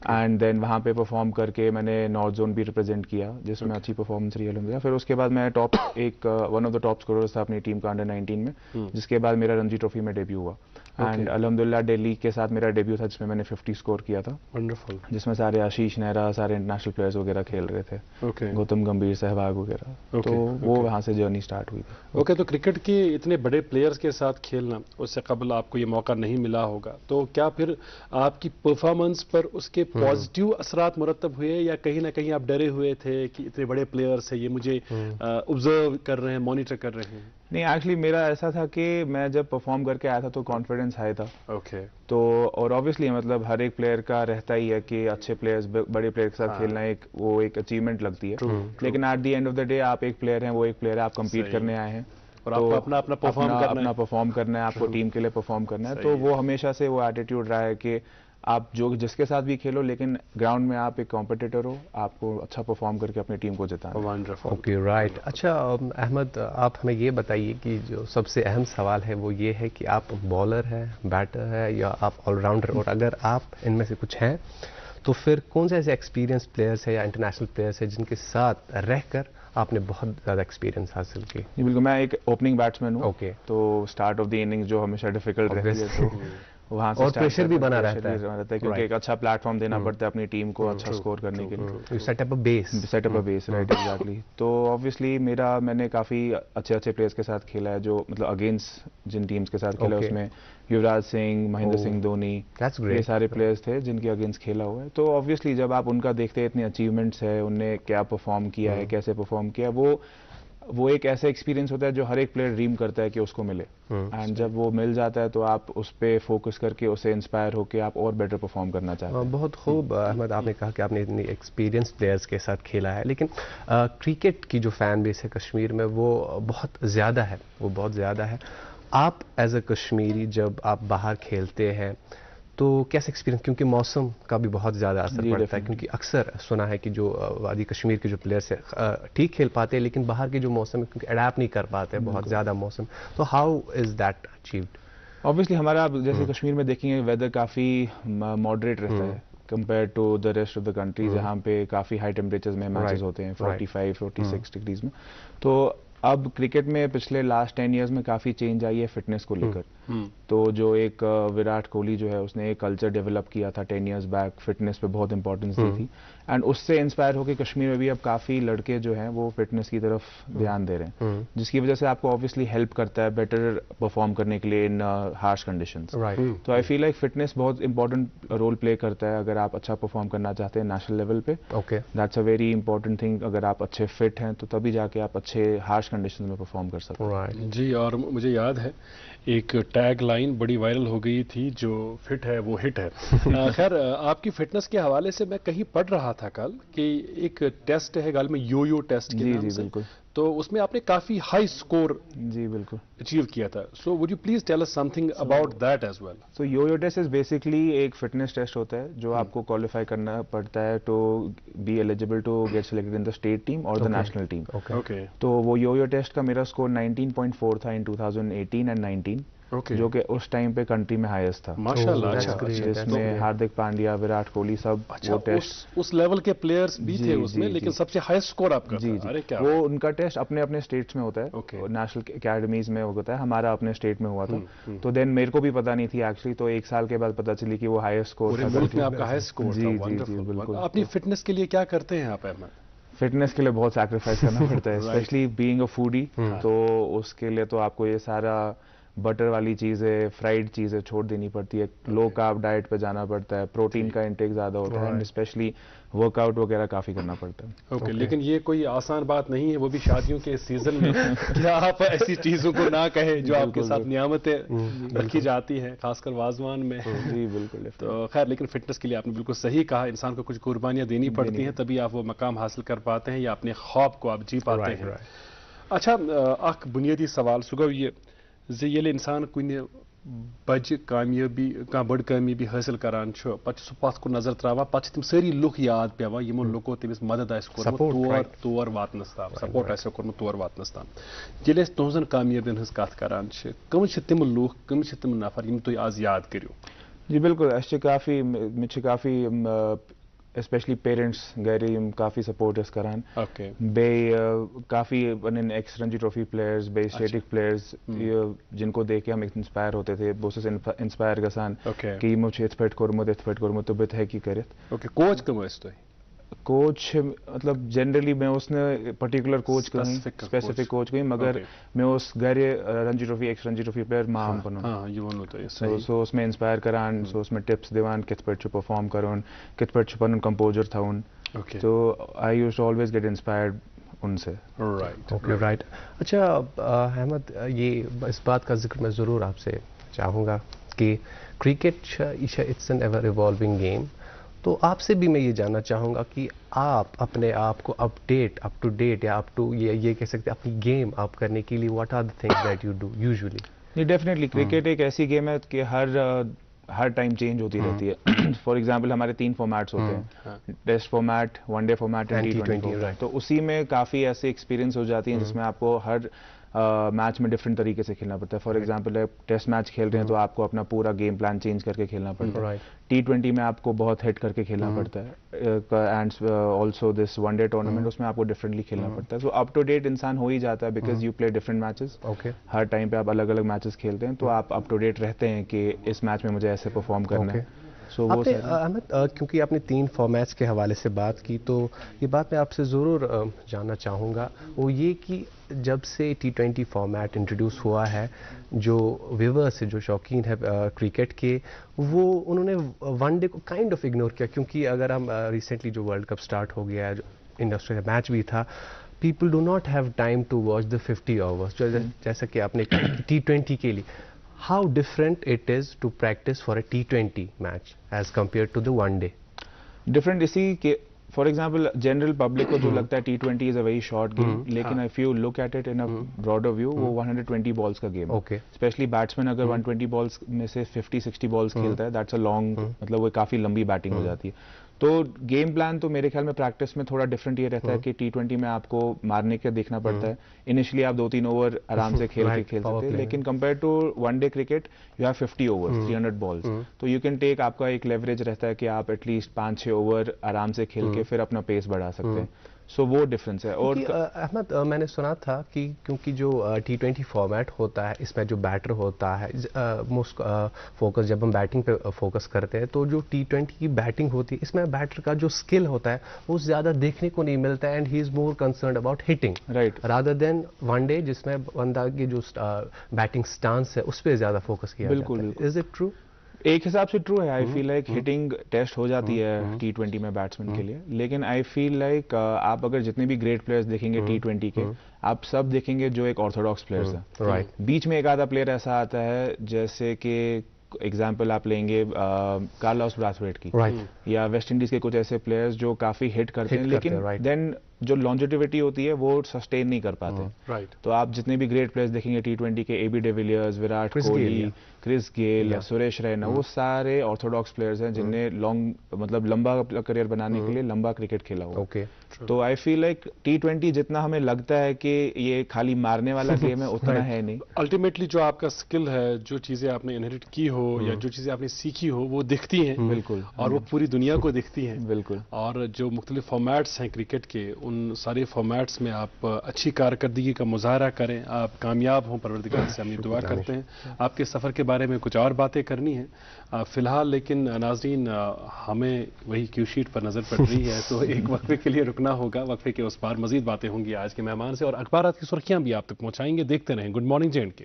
एंड देन वहाँ पे परफॉर्म करके मैंने नॉर्थ जोन भी रिप्रेजेंट किया, जिसमें अच्छी परफॉर्मेंस रही अल्हम्दुलिल्लाह। फिर उसके बाद मैं top one of the top scorers था अपनी टीम का अंडर 19 में, जिसके बाद मेरा रणजी ट्रॉफी में डेब्यू हुआ। एंड अल्हम्दुलिल्लाह दिल्ली के साथ मेरा डेब्यू था, जिसमें मैंने 50 स्कोर किया था। वंडरफुल। जिसमें सारे आशीष नेहरा, सारे इंटरनेशनल प्लेयर्स वगैरह खेल रहे थे, गौतम गंभीर, सहवाग वगैरह। तो वो वहाँ से जर्नी स्टार्ट हुई थी। ओके, तो क्रिकेट के इतने बड़े प्लेयर्स के साथ खेलना, उससे कबल आपको ये मौका नहीं मिला होगा, तो क्या फिर आपकी परफॉर्मेंस पर उसके पॉजिटिव असरात मुरतब हुए, या कहीं ना कहीं आप डरे हुए थे कि इतने बड़े प्लेयर्स हैं, ये मुझे ऑब्जर्व कर रहे हैं, मॉनिटर कर रहे हैं? नहीं, एक्चुअली मेरा ऐसा था कि मैं जब परफॉर्म करके आया था तो कॉन्फिडेंस हाई था। ओके। तो और ऑब्वियसली मतलब हर एक प्लेयर का रहता ही है कि अच्छे प्लेयर्स, बड़े प्लेयर के साथ खेलना एक अचीवमेंट लगती है। लेकिन at the end of the day आप एक प्लेयर हैं, वो एक प्लेयर है, आप कंपीट करने आए हैं और आपको अपना परफॉर्म करना है, आपको टीम के लिए परफॉर्म करना है। तो वो हमेशा से वो एटीट्यूड रहा है कि आप जो जिसके साथ भी खेलो, लेकिन ग्राउंड में आप एक कॉम्पिटिटर हो, आपको अच्छा परफॉर्म करके अपनी टीम को जिताना। Okay, right. अच्छा अहमद, आप हमें ये बताइए कि जो सबसे अहम सवाल है वो ये है कि आप बॉलर है, बैटर है, या आप ऑलराउंडर, और अगर आप इनमें से कुछ हैं तो फिर कौन से ऐसे एक्सपीरियंस प्लेयर्स है या इंटरनेशनल प्लेयर्स है जिनके साथ रहकर आपने बहुत ज़्यादा एक्सपीरियंस हासिल की? जी बिल्कुल, मैं एक ओपनिंग बैट्समैन हूँ। तो स्टार्ट ऑफ द इनिंग जो हमेशा डिफिकल्ट रहती है, तो वहाँ से और प्रेशर भी बना रहता है क्योंकि एक अच्छा प्लेटफॉर्म देना पड़ता है अपनी टीम को अच्छा स्कोर करने के लिए। Setup a base, right, exactly. तो ऑब्वियसली मैंने काफ़ी अच्छे प्लेयर्स के साथ खेला है, जो मतलब अगेंस्ट जिन टीम्स के साथ खेला उसमें युवराज सिंह, महेंद्र सिंह धोनी, ये सारे प्लेयर्स थे जिनके अगेंस्ट खेला हुआ है। तो ऑब्वियसली जब आप उनका देखते हैं, इतनी अचीवमेंट्स है, उनने क्या परफॉर्म किया है, कैसे परफॉर्म किया, वो एक ऐसा एक्सपीरियंस होता है जो हर एक प्लेयर ड्रीम करता है कि उसको मिले। एंड जब वो मिल जाता है तो आप उस पर फोकस करके उससे इंस्पायर होकर आप और बेटर परफॉर्म करना चाहते हैं। बहुत खूब अहमद, आपने कहा कि आपने इतनी एक्सपीरियंस प्लेयर्स के साथ खेला है, लेकिन क्रिकेट की जो फैन बेस है कश्मीर में वो बहुत ज़्यादा है। आप एज अ कश्मीरी जब आप बाहर खेलते हैं तो कैसा एक्सपीरियंस, क्योंकि मौसम का भी बहुत ज़्यादा असर पड़ता है, क्योंकि अक्सर सुना है कि जो वादी कश्मीर के जो प्लेयर्स हैं ठीक खेल पाते हैं, लेकिन बाहर के जो मौसम है क्योंकि अडेप्ट नहीं कर पाते हैं, बहुत ज़्यादा मौसम। तो how is that achieved? Obviously हमारा जैसे कश्मीर में देखेंगे वेदर काफ़ी मॉडरेट रहता है compare to the rest of the country, जहाँ पे काफ़ी हाई टेम्परेचर्स में मैचेस होते हैं, 45-46 डिग्रीज में। तो अब क्रिकेट में पिछले लास्ट 10 इयर्स में काफ़ी चेंज आई है फिटनेस को लेकर। तो जो एक विराट कोहली जो है उसने एक कल्चर डेवलप किया था 10 इयर्स बैक, फिटनेस पे बहुत इंपॉर्टेंस दी थी, एंड उससे इंस्पायर होकर कश्मीर में भी अब काफ़ी लड़के जो हैं वो फिटनेस की तरफ ध्यान दे रहे हैं, जिसकी वजह से आपको ऑब्वियसली हेल्प करता है बेटर परफॉर्म करने के लिए इन हार्श कंडीशंस। तो आई फील लाइक फिटनेस बहुत इंपॉर्टेंट रोल प्ले करता है अगर आप अच्छा परफॉर्म करना चाहते हैं नेशनल लेवल पे। That's a very important thing. अगर आप अच्छे फिट हैं तो तभी जाके आप अच्छे हार्श कंडीशन में परफॉर्म कर सकता है। राइट। जी, और मुझे याद है एक टैग लाइन बड़ी वायरल हो गई थी, जो फिट है वो हिट है। खैर, आपकी फिटनेस के हवाले से मैं कहीं पढ़ रहा था कल कि एक टेस्ट है गाल में यो टेस्ट के जी नाम जी से, बिल्कुल। तो उसमें आपने काफी हाई स्कोर जी बिल्कुल। अचीव किया था। So would you please tell us something about that as well? So yo test is basically एक फिटनेस टेस्ट होता है जो आपको क्वालिफाई करना पड़ता है to be eligible to get selected in the state team और द नेशनल टीम। ओके तो वो यो टेस्ट का मेरा स्कोर 19.4 था इन 2018 एंड 19, ओके, जो कि उस टाइम पे कंट्री में हाईएस्ट था। माशाल्लाह। that's अच्छा, great, अच्छा, जिसमें हार्दिक पांड्या, विराट कोहली सब अच्छा, वो टेस्ट। उस लेवल के प्लेयर्स भी जी, थे उसमें, जी, लेकिन जी। सबसे हाई स्कोर आपका जी था। जी, अरे क्या वो उनका टेस्ट अपने अपने स्टेट्स में होता है, Okay. नेशनल एकेडमीज में होता है, हमारा अपने स्टेट में हुआ था। तो देन मेरे को भी पता नहीं थी एक्चुअली, तो एक साल के बाद पता चली कि वो हाईएस्ट स्कोर पूरे था मुल्क में country आपका हाई स्कोर जी था। जी जी वंडरफुल। बिल्कुल। अपनी फिटनेस के लिए क्या करते हैं आप अहमद? फिटनेस के लिए बहुत सैक्रिफाइस करना पड़ता है, Right. Specially being a foodie. तो उसके लिए तो आपको ये सारा बटर वाली चीज़ें, फ्राइड चीज़ें छोड़ देनी पड़ती है, लो कार्ब डाइट पे जाना पड़ता है, प्रोटीन का इंटेक ज़्यादा होता है, एंड स्पेशली वर्कआउट वगैरह काफ़ी करना पड़ता है। ओके, लेकिन ये कोई आसान बात नहीं है, वो भी शादियों के सीजन में कि आप ऐसी चीजों को ना कहें जो आपके साथ नियामतें रखी जाती हैं, खासकर वाजवान में। जी बिल्कुल। तो खैर, लेकिन फिटनेस के लिए आपने बिल्कुल सही कहा, इंसान को कुछ कुर्बानियां देनी पड़ती हैं, तभी आप वो मकाम हासिल कर पाते हैं या अपने ख्वाब को आप जी पाते हैं। अच्छा, अख बुनियादी सवाल सुगो ये ये इंसान कुछ बज कामयाबी कह बड़ कामयाबी हासिल करान सह पथ को नजर त्रावान, पे तम सारी लुक याद पेवान यमो लुको तमिस मदद कोर्मुत तौर वातनस ताम, सपोर्ट कोर्मुत तौर वातनस ताम। ये तुहजन कामयाबियन हज कथ करान, कम तम लुक, कम तम नफर यम तुम आज याद करो? जी बिल्कुल, काफ़ी स्पेशली पेरेंट्स गैर काफ़ी सपोर्ट करान। ओके, बे काफ़ी एक्स रणजी ट्रॉफी प्लेयर्स, बे स्टेटिक प्लेयर्स जिनको देख के हम इंस्पायर होते थे, बहुत इंस्पायर गसान ओके, कि मुझे इत कोर्मुत तो बेत है कि करित। ओके, कोच कम तुम? कोच मतलब जनरली मैं उसने पर्टिकुलर कोच कहीं स्पेसिफिक कोच कहीं, मगर मैं उस घर Ranji trophy x Ranji trophy player माम पनो। हाँ, ये वनो तो सही। सो उसमें इंस्पायर करान, सो उसमें टिप्स देवान कित पे परफॉर्म करोन, कित पे पन कंपोजर था उन। ओके, तो I used to always get inspired उनसे। Right, okay, right. अच्छा अहमद, ये इस बात का जिक्र मैं ज़रूर आपसे चाहूँगा कि cricket it's an ever evolving game, तो आपसे भी मैं ये जानना चाहूँगा कि आप अपने आप को अप टू डेट या अप टू ये कह सकते हैं अपनी गेम अप करने के लिए what are the things that you do usually? नहीं, डेफिनेटली क्रिकेट एक ऐसी गेम है कि हर टाइम चेंज होती रहती है। फॉर एग्जांपल हमारे 3 फॉर्मेट्स होते हैं, test format, one day format and T20। तो उसी में काफ़ी ऐसे एक्सपीरियंस हो जाती हैं जिसमें आपको हर मैच में डिफरेंट तरीके से खेलना पड़ता है। फॉर एग्जांपल टेस्ट मैच खेल रहे हैं तो आपको अपना पूरा गेम प्लान चेंज करके खेलना पड़ता है। T20 में आपको बहुत हिट करके खेलना पड़ता है, and also this one day tournament, उसमें आपको डिफरेंटली खेलना पड़ता है। सो अप टू डेट इंसान हो ही जाता है, because you play different matches. Her time पे आप अलग अलग मैचेस खेलते हैं, तो आप अप टू डेट रहते हैं कि इस मैच में मुझे ऐसे परफॉर्म करना है। So, आपने अहमद, क्योंकि आपने 3 फॉर्मेट्स के हवाले से बात की, तो ये बात मैं आपसे ज़रूर जानना चाहूँगा, वो ये कि जब से T20 फॉर्मेट इंट्रोड्यूस हुआ है, जो व्यूअर्स है, जो शौकीन है क्रिकेट के, वो उन्होंने वनडे को काइंड ऑफ इग्नोर किया, क्योंकि अगर हम रिसेंटली जो वर्ल्ड कप स्टार्ट हो गया है, इंडस्ट्रियल मैच भी था, people do not have time to watch the 50 overs, जैसा कि आपने कहा T20 के लिए। How different it is to practice for a T20 match as compared to the one day? Different इसी के, फॉर एग्जाम्पल जनरल पब्लिक को जो लगता है T20 is a very short game, लेकिन if you look at it in a broader view, वो 120 balls का game है। स्पेशली बैट्समैन अगर 120 बॉल्स में से 50-60 बॉल्स खेलता है, दैट्स अ लॉन्ग, मतलब वो काफी लंबी बैटिंग हो जाती है। तो गेम प्लान तो मेरे ख्याल में प्रैक्टिस में थोड़ा डिफरेंट ये रहता है कि T20 में आपको मारने के देखना पड़ता है। इनिशियली आप 2-3 ओवर आराम से खेल सकते हैं, लेकिन compare to one day cricket you have 50 overs, 300 balls, तो यू कैन टेक, आपका एक लेवरेज रहता है कि आप एटलीस्ट 5-6 ओवर आराम से खेल के फिर अपना पेस बढ़ा सकते हैं। सो वो डिफरेंस है। और अहमद, मैंने सुना था कि क्योंकि जो T20 फॉर्मेट होता है, इसमें जो बैटर होता है, मोस्ट फोकस जब हम बैटिंग पे फोकस करते हैं, तो जो T20 की बैटिंग होती है, इसमें बैटर का जो स्किल होता है वो ज़्यादा देखने को नहीं मिलता है, and he is more concerned about hitting, right, rather than one day जिसमें बंदा की जो बैटिंग स्टांस है उस पर ज़्यादा फोकस किया जाता है। Is it true? एक हिसाब से ट्रू है। I feel like hitting test हो जाती है T20 में बैट्समैन के लिए, लेकिन आई फील लाइक आप अगर जितने भी ग्रेट प्लेयर्स देखेंगे T20 के, आप सब देखेंगे जो एक ऑर्थोडॉक्स प्लेयर्स है। राइट। बीच में एक आधा प्लेयर ऐसा आता है, जैसे कि एग्जाम्पल आप लेंगे कार्लोस ब्राथवेट की, या वेस्ट इंडीज के कुछ ऐसे प्लेयर्स जो काफी हिट करते हैं, लेकिन देन जो लॉन्जेटिविटी होती है वो सस्टेन नहीं कर पाते। राइट। तो आप जितने भी ग्रेट प्लेयर्स देखेंगे T20 के, AB de Villiers, Virat Kohli, Chris Gayle, Suresh Raina, वो सारे ऑर्थोडॉक्स प्लेयर्स हैं जिनने मतलब लंबा करियर बनाने के लिए लंबा क्रिकेट खेला हुआ। ओके। तो आई फील लाइक T20 जितना हमें लगता है कि ये खाली मारने वाला गेम है, उतना है नहीं। अल्टीमेटली जो आपका स्किल है, जो चीजें आपने इनहेरिट की हो या जो चीजें आपने सीखी हो, वो दिखती हैं। बिल्कुल। और वो पूरी दुनिया को दिखती हैं। बिल्कुल। और जो मुख्तलिफ फॉर्मेट्स हैं क्रिकेट के, उन सारे फॉर्मेट्स में आप अच्छी कारकर्दगी का मुजाहरा करें, आप कामयाब हों, परवरदिगार से हम दुआ करते हैं। आपके सफ़र के बारे में कुछ और बातें करनी है फिलहाल, लेकिन नाजरीन हमें वही क्यू शीट पर नज़र पड़ रही है, तो एक वक्फे के लिए रुकना होगा। वक्फे के उस पार मजीद बातें होंगी आज के मेहमान से, और अखबारात की सुर्खियां भी आप तक पहुंचाएंगे। देखते रहें गुड मॉर्निंग J&K।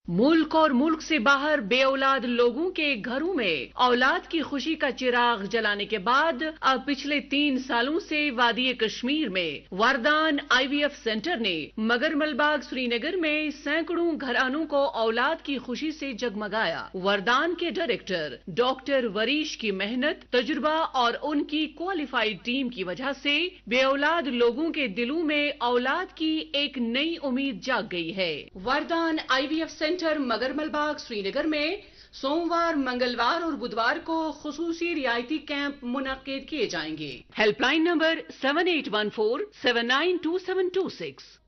मुल्क और मुल्क से बाहर बेऔलाद लोगों के घरों में औलाद की खुशी का चिराग जलाने के बाद अब पिछले 3 सालों से वादी कश्मीर में वरदान IVF सेंटर ने मगरमलबाग श्रीनगर में सैकड़ों घरानों को औलाद की खुशी से जगमगाया। वरदान के डायरेक्टर डॉक्टर वरीश की मेहनत, तजुर्बा और उनकी क्वालिफाइड टीम की वजह से बेऔलाद लोगों के दिलों में औलाद की एक नई उम्मीद जाग गई है। वरदान IVF सेंटर मगरमलबाग श्रीनगर में सोमवार, मंगलवार और बुधवार को खुसूसी रियायती कैंप मुनक्किद किए जाएंगे। Helpline number 7814792726।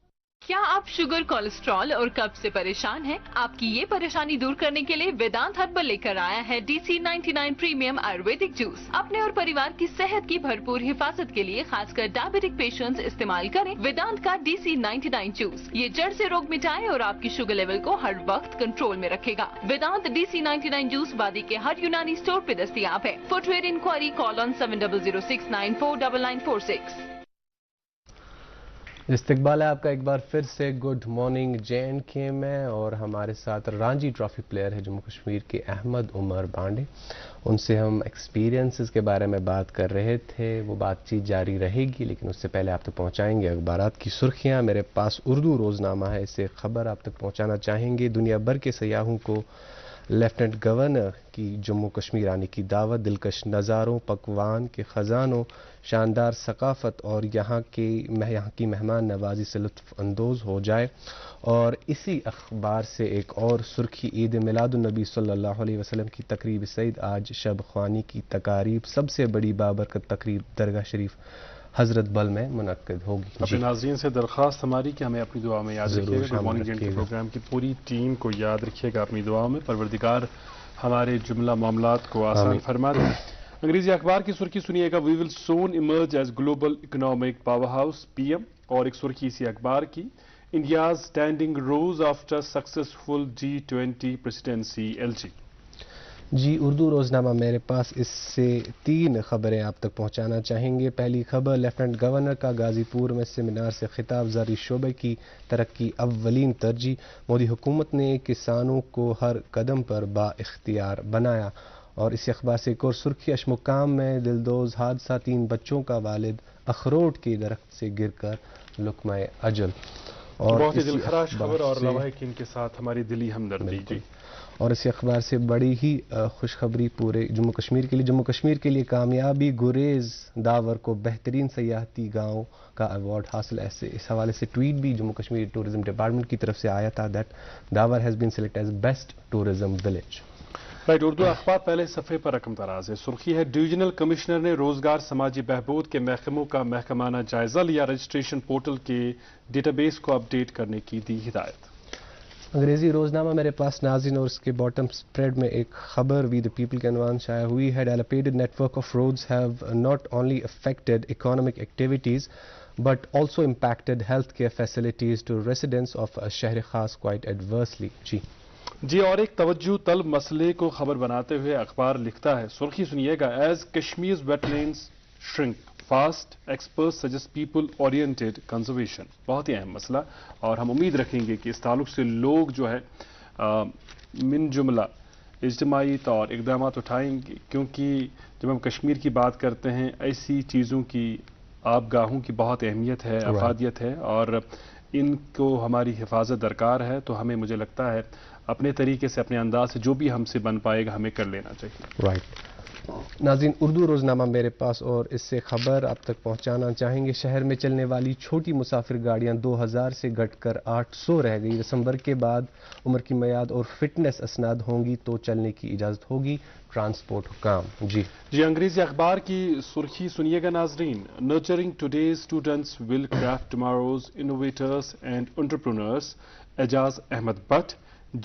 क्या आप शुगर, कोलेस्ट्रॉल और कब्ज से परेशान हैं? आपकी ये परेशानी दूर करने के लिए वेदांत हर्बल लेकर आया है DC-99 प्रीमियम आयुर्वेदिक जूस। अपने और परिवार की सेहत की भरपूर हिफाजत के लिए खासकर डायबिटिक पेशेंट्स इस्तेमाल करें वेदांत का DC-99 जूस। ये जड़ से रोग मिटाए और आपकी शुगर लेवल को हर वक्त कंट्रोल में रखेगा। वेदांत DC-99 जूस वादी के हर यूनानी स्टोर पे दस्तयाब है। Footwear inquiry call on 7006949946। इस्तकबाल है आपका एक बार फिर से गुड मॉर्निंग J&K में, और हमारे साथ रणजी ट्रॉफी प्लेयर है जम्मू कश्मीर के अहमद उमर बांडे। उनसे हम एक्सपीरियंसेस के बारे में बात कर रहे थे, वो बातचीत जारी रहेगी, लेकिन उससे पहले आप तक पहुंचाएंगे अखबारात की सुर्खियां। मेरे पास उर्दू रोजनामा है, इससे खबर आप तक पहुंचाना चाहेंगे। दुनिया भर के सयाहों को लेफ्टिनेंट गवर्नर की जम्मू कश्मीर आने की दावत, दिलकश नज़ारों, पकवान के ख़जानों, शानदार सकाफ़त और यहाँ की मेहमान नवाजी से लुत्फ़ अंदोज़ हो जाए। और इसी अखबार से एक और सुर्खी, ईद मिलादुन्नबी सल्लल्लाहु अलैहि वसल्लम की तकरीब सईद आज शब ख्वानी की तकारीब, सबसे बड़ी बाबरकत तकरीब दरगाह शरीफ हजरत बल में मुनक्किद होगी। अपने नाज़रीन से दरख्वास्त हमारी कि हमें अपनी दुआ में याद रखिएगा। गुड मॉर्निंग J&K प्रोग्राम की पूरी टीम को याद रखिएगा अपनी दुआओं में। परवरदिगार हमारे जुमला मामलात को आसान फरमा दे। अंग्रेजी अखबार की सुर्खी सुनिएगा, we will soon emerge as global economic power house PM। और एक सुर्खी इसी अखबार की, India standing rose after successful G20 presidency LG। जी उर्दू रोजनामा मेरे पास, इससे 3 खबरें आप तक पहुंचाना चाहेंगे। पहली खबर, लेफ्टिनेंट गवर्नर का गाजीपुर में सेमिनार से खिताब, ज़राई शोबे की तरक्की अव्वलीन तरजीह, मोदी हुकूमत ने किसानों को हर कदम पर बाइख्तियार बनाया। और इसी अखबार से एक और सुर्खी, अशमुकाम में दिलदोज हादसा, 3 बच्चों का वालिद अखरोट के दरख्त से गिरकर लुकमा अजल। और बहुत ही दिलखराश खबर और लवाहिकीन के साथ हमारी दिली हमदर्दी जी। और इसी अखबार से बड़ी ही खुशखबरी पूरे जम्मू कश्मीर के लिए, जम्मू कश्मीर के लिए कामयाबी, गुरेज दावर को बेहतरीन सयाहती गांव का अवार्ड हासिल। ऐसे इस हवाले से ट्वीट भी जम्मू कश्मीर टूरिज्म डिपार्टमेंट की तरफ से आया था, that Dawar has been selected as best tourism village. Right, Urdu अखबार पहले सफ़े पर रकम तराज है। सुर्खी है, डिवीजनल कमिश्नर ने रोजगार समाजी बहबूद के महकमों का महकमाना जायजा लिया, रजिस्ट्रेशन पोर्टल के डेटाबेस को अपडेट करने की दी हिदायत। अंग्रेजी रोजनामा मेरे पास नाज़रीन, और इसके बॉटम स्प्रेड में एक खबर वी द पीपल के अनवान शाया हुई है, developed network of roads have not only affected economic activities but also impacted health care facilities to residents of Shahar Khas quite adversely. जी और एक तवज्जो तलब मसले को खबर बनाते हुए अखबार लिखता है, सुर्खी सुनिएगा, as Kashmir wetlands shrink fast expert suggest people oriented conservation. बहुत ही अहम मसला, और हम उम्मीद रखेंगे कि इस ताल्लुक से लोग जो है मिन जुमला इज्तिमाई तौर इक़दाम उठाएंगे, क्योंकि जब हम कश्मीर की बात करते हैं ऐसी चीज़ों की आबगाहों की बहुत अहमियत है, अफादियत है और इनको हमारी हिफाजत दरकार है। तो हमें, मुझे लगता है, अपने तरीके से, अपने अंदाज से जो भी हमसे बन पाएगा हमें कर लेना चाहिए। राइट। नाज़रीन, उर्दू रोज़नामा मेरे पास और इससे खबर आप तक पहुंचाना चाहेंगे। शहर में चलने वाली छोटी मुसाफिर गाड़ियां 2000 से घटकर 800 रह गई। दिसंबर के बाद उम्र की मियाद और फिटनेस असनाद होंगी तो चलने की इजाज़त होगी। ट्रांसपोर्ट हुकाम। जी अंग्रेजी अखबार की सुर्खी सुनिएगा नाजरीन। Nurturing today's students will craft tomorrow's innovators and entrepreneurs. Ejaz Ahmad Bhat.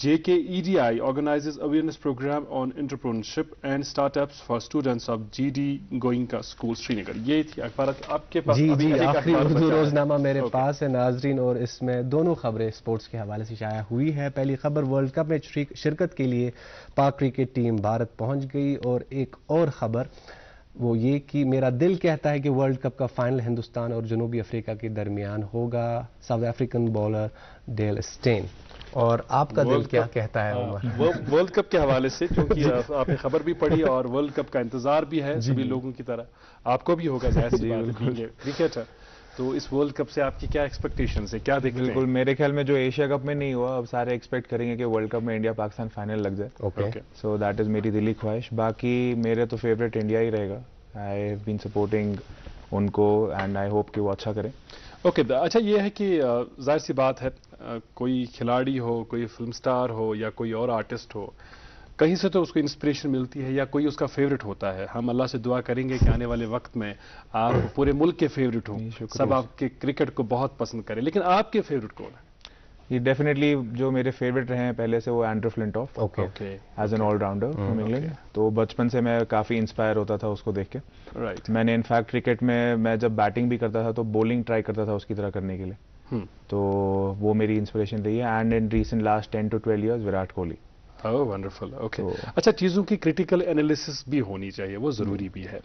JKEDI organizes awareness program on entrepreneurship and startups for students of GD Goenka School, Srinagar. ये थी अखबार आपके पास। जी, आखिरी उर्दू रोजनामा मेरे पास है नाजरीन, और इसमें दोनों खबरें स्पोर्ट्स के हवाले से शाया हुई है। पहली खबर, वर्ल्ड कप में शिरकत के लिए पाक क्रिकेट टीम भारत पहुंच गई, और एक और खबर वो ये कि मेरा दिल कहता है कि वर्ल्ड कप का फाइनल हिंदुस्तान और जनूबी अफ्रीका के दरमियान होगा। South African bowler Dale Steyn. और आपका दिल क्या कहता है उमर? वर्ल्ड कप के हवाले से, क्योंकि आपने खबर भी पढ़ी और वर्ल्ड कप का इंतजार भी है सभी लोगों की तरह, आपको भी होगा क्रिकेटर। तो इस वर्ल्ड कप से आपकी क्या एक्सपेक्टेशंस है, क्या देखते हैं? बिल्कुल, मेरे ख्याल में जो एशिया कप में नहीं हुआ, अब सारे एक्सपेक्ट करेंगे कि वर्ल्ड कप में इंडिया पाकिस्तान फाइनल लग जाए। ओके, सो दैट इज मेरी दिली ख्वाहिश। बाकी मेरे तो फेवरेट इंडिया ही रहेगा। आई हैव बीन सपोर्टिंग उनको एंड आई होप कि वो अच्छा करें। ओके, अच्छा ये है कि जाहिर सी बात है, कोई खिलाड़ी हो, कोई फिल्म स्टार हो या कोई और आर्टिस्ट हो, कहीं से तो उसको इंस्पिरेशन मिलती है या कोई उसका फेवरेट होता है। हम अल्लाह से दुआ करेंगे कि आने वाले वक्त में आप पूरे मुल्क के फेवरेट हों, सब आपके क्रिकेट को बहुत पसंद करें। लेकिन आपके फेवरेट कौन है? ये डेफिनेटली जो मेरे फेवरेट रहे हैं पहले से, वो Andrew Flintoff as an allrounder from England. तो बचपन से मैं काफ़ी इंस्पायर होता था उसको देख के। राइट। मैंने इनफैक्ट क्रिकेट में मैं जब बैटिंग भी करता था तो बॉलिंग ट्राई करता था उसकी तरह करने के लिए। तो वो मेरी इंस्पिरेशन रही है। And in recent last 10 to 12 years Virat Kohli. Oh wonderful. Okay, अच्छा, चीज़ों की क्रिटिकल एनालिसिस भी होनी चाहिए, वो ज़रूरी भी है।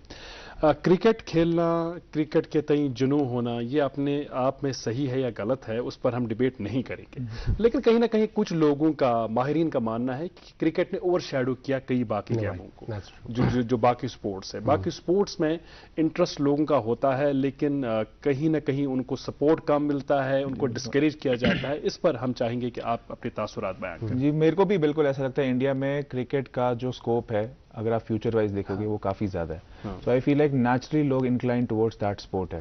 क्रिकेट खेलना, क्रिकेट के तई जुनून होना, ये अपने आप में सही है या गलत है, उस पर हम डिबेट नहीं करेंगे। लेकिन कहीं ना कहीं कुछ लोगों का, माहिरीन का मानना है कि क्रिकेट ने ओवर शैडो किया कई बाकी गेमों को, जो बाकी स्पोर्ट्स है। बाकी स्पोर्ट्स में इंटरेस्ट लोगों का होता है, लेकिन कहीं ना कहीं उनको सपोर्ट कम मिलता है, उनको डिस्करेज किया जाता है। इस पर हम चाहेंगे कि आप अपने तासुरात बयान करें। जी, मेरे को भी बिल्कुल ऐसा लगता है इंडिया में क्रिकेट का जो स्कोप है, अगर आप फ्यूचर वाइज देखोगे, वो काफी ज्यादा है। सो आई फील लाइक नेचुरली लोग इंक्लाइन टुवर्ड्स दैट स्पोर्ट है।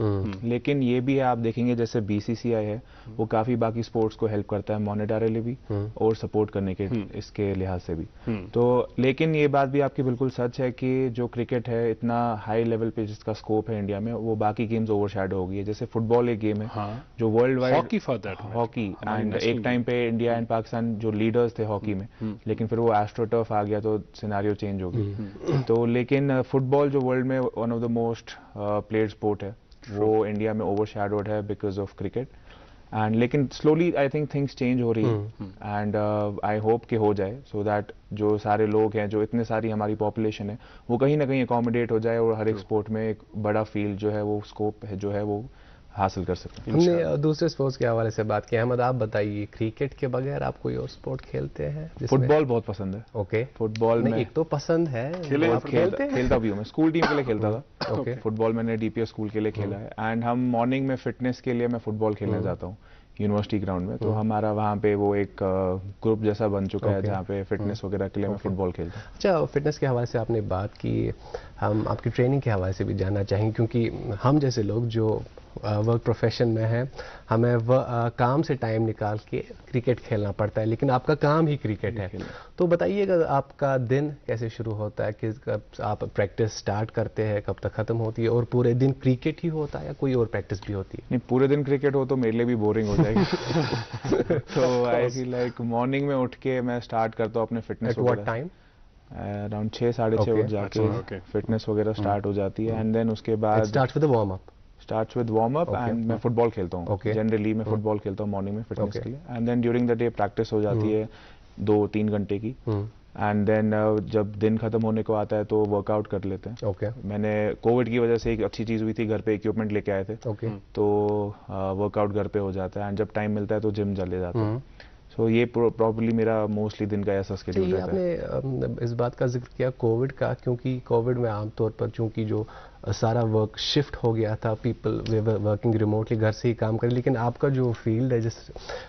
लेकिन ये भी है, आप देखेंगे जैसे BCCI है, वो काफी बाकी स्पोर्ट्स को हेल्प करता है मॉनेटरीली भी और सपोर्ट करने के इसके लिहाज से भी। तो लेकिन ये बात भी आपकी बिल्कुल सच है कि जो क्रिकेट है इतना हाई लेवल पे जिसका स्कोप है इंडिया में, वो बाकी गेम्स ओवरशैडो हो गई है। जैसे फुटबॉल एक गेम है जो वर्ल्ड वाइड, हॉकी एंड एक टाइम पे इंडिया एंड पाकिस्तान जो लीडर्स थे हॉकी में, लेकिन फिर वो एस्ट्रोटर्फ आ गया तो सिनेरियो चेंज हो गया। तो लेकिन फुटबॉल जो वर्ल्ड में one of the most played sport है, वो इंडिया में ओवरशैडोड है बिकॉज ऑफ क्रिकेट। एंड लेकिन slowly I think things change हो रही है एंड आई होप कि हो जाए, सो दैट जो सारे लोग हैं, जो इतने सारी हमारी पॉपुलेशन है, वो कहीं ना कहीं अकोमोडेट हो जाए और हर एक स्पोर्ट में एक बड़ा फील्ड जो है, वो स्कोप है जो है वो हासिल कर सकते हैं। हमने दूसरे स्पोर्ट्स के हवाले से बात की। अहमद, आप बताइए, क्रिकेट के बगैर आप कोई और स्पोर्ट खेलते हैं? फुटबॉल बहुत पसंद है। ओके, फुटबॉल में एक तो पसंद है, खेलता भी हूँ मैं। स्कूल टीम के लिए खेलता था। ओके, फुटबॉल मैंने DPS स्कूल के लिए खेला है। एंड हम मॉर्निंग में फिटनेस के लिए मैं फुटबॉल खेलने जाता हूँ यूनिवर्सिटी ग्राउंड में। तो हमारा वहाँ पे वो एक ग्रुप जैसा बन चुका है जहाँ पे फिटनेस वगैरह के लिए मैं फुटबॉल खेलता हूँ। अच्छा, फिटनेस के हवाले से आपने बात की, हम आपकी ट्रेनिंग के हवाले से भी जानना चाहेंगे, क्योंकि हम जैसे लोग जो वर्क प्रोफेशन में है, हमें काम से टाइम निकाल के क्रिकेट खेलना पड़ता है, लेकिन आपका काम ही क्रिकेट है। तो बताइएगा, आपका दिन कैसे शुरू होता है, कि कब आप प्रैक्टिस स्टार्ट करते हैं, कब तक खत्म होती है, और पूरे दिन क्रिकेट ही होता है या कोई और प्रैक्टिस भी होती है? नहीं, पूरे दिन क्रिकेट हो तो मेरे लिए भी बोरिंग हो जाएगी। तो आई फील लाइक मॉर्निंग में उठ के मैं स्टार्ट करता हूँ अपने फिटनेस व्हाट टाइम? अराउंड 6 साढ़े 6 बजे जाके फिटनेस वगैरह स्टार्ट हो जाती है। एंड देन उसके बाद starts with warm up and मैं फुटबॉल खेलता हूँ। जनरली मैं फुटबॉल खेलता हूँ मॉर्निंग में फिटनेस के लिए। And then during the day practice हो जाती है 2-3 घंटे की। एंड देन जब दिन खत्म होने को आता है तो वर्कआउट कर लेते हैं। मैंने कोविड की वजह से एक अच्छी चीज़ हुई थी, घर पे इक्विपमेंट लेके आए थे, तो वर्कआउट घर पे हो जाता है। एंड जब टाइम मिलता है तो जिम चले जाते हैं। सो ये प्रॉब्ली मेरा मोस्टली दिन का ऐसा स्केड्यूल ये रहता है। आपने इस बात का जिक्र किया कोविड का, क्योंकि कोविड में आमतौर पर चूंकि जो सारा वर्क शिफ्ट हो गया था, people way were working remotely, घर से ही काम करें, लेकिन आपका जो फील्ड है, जिस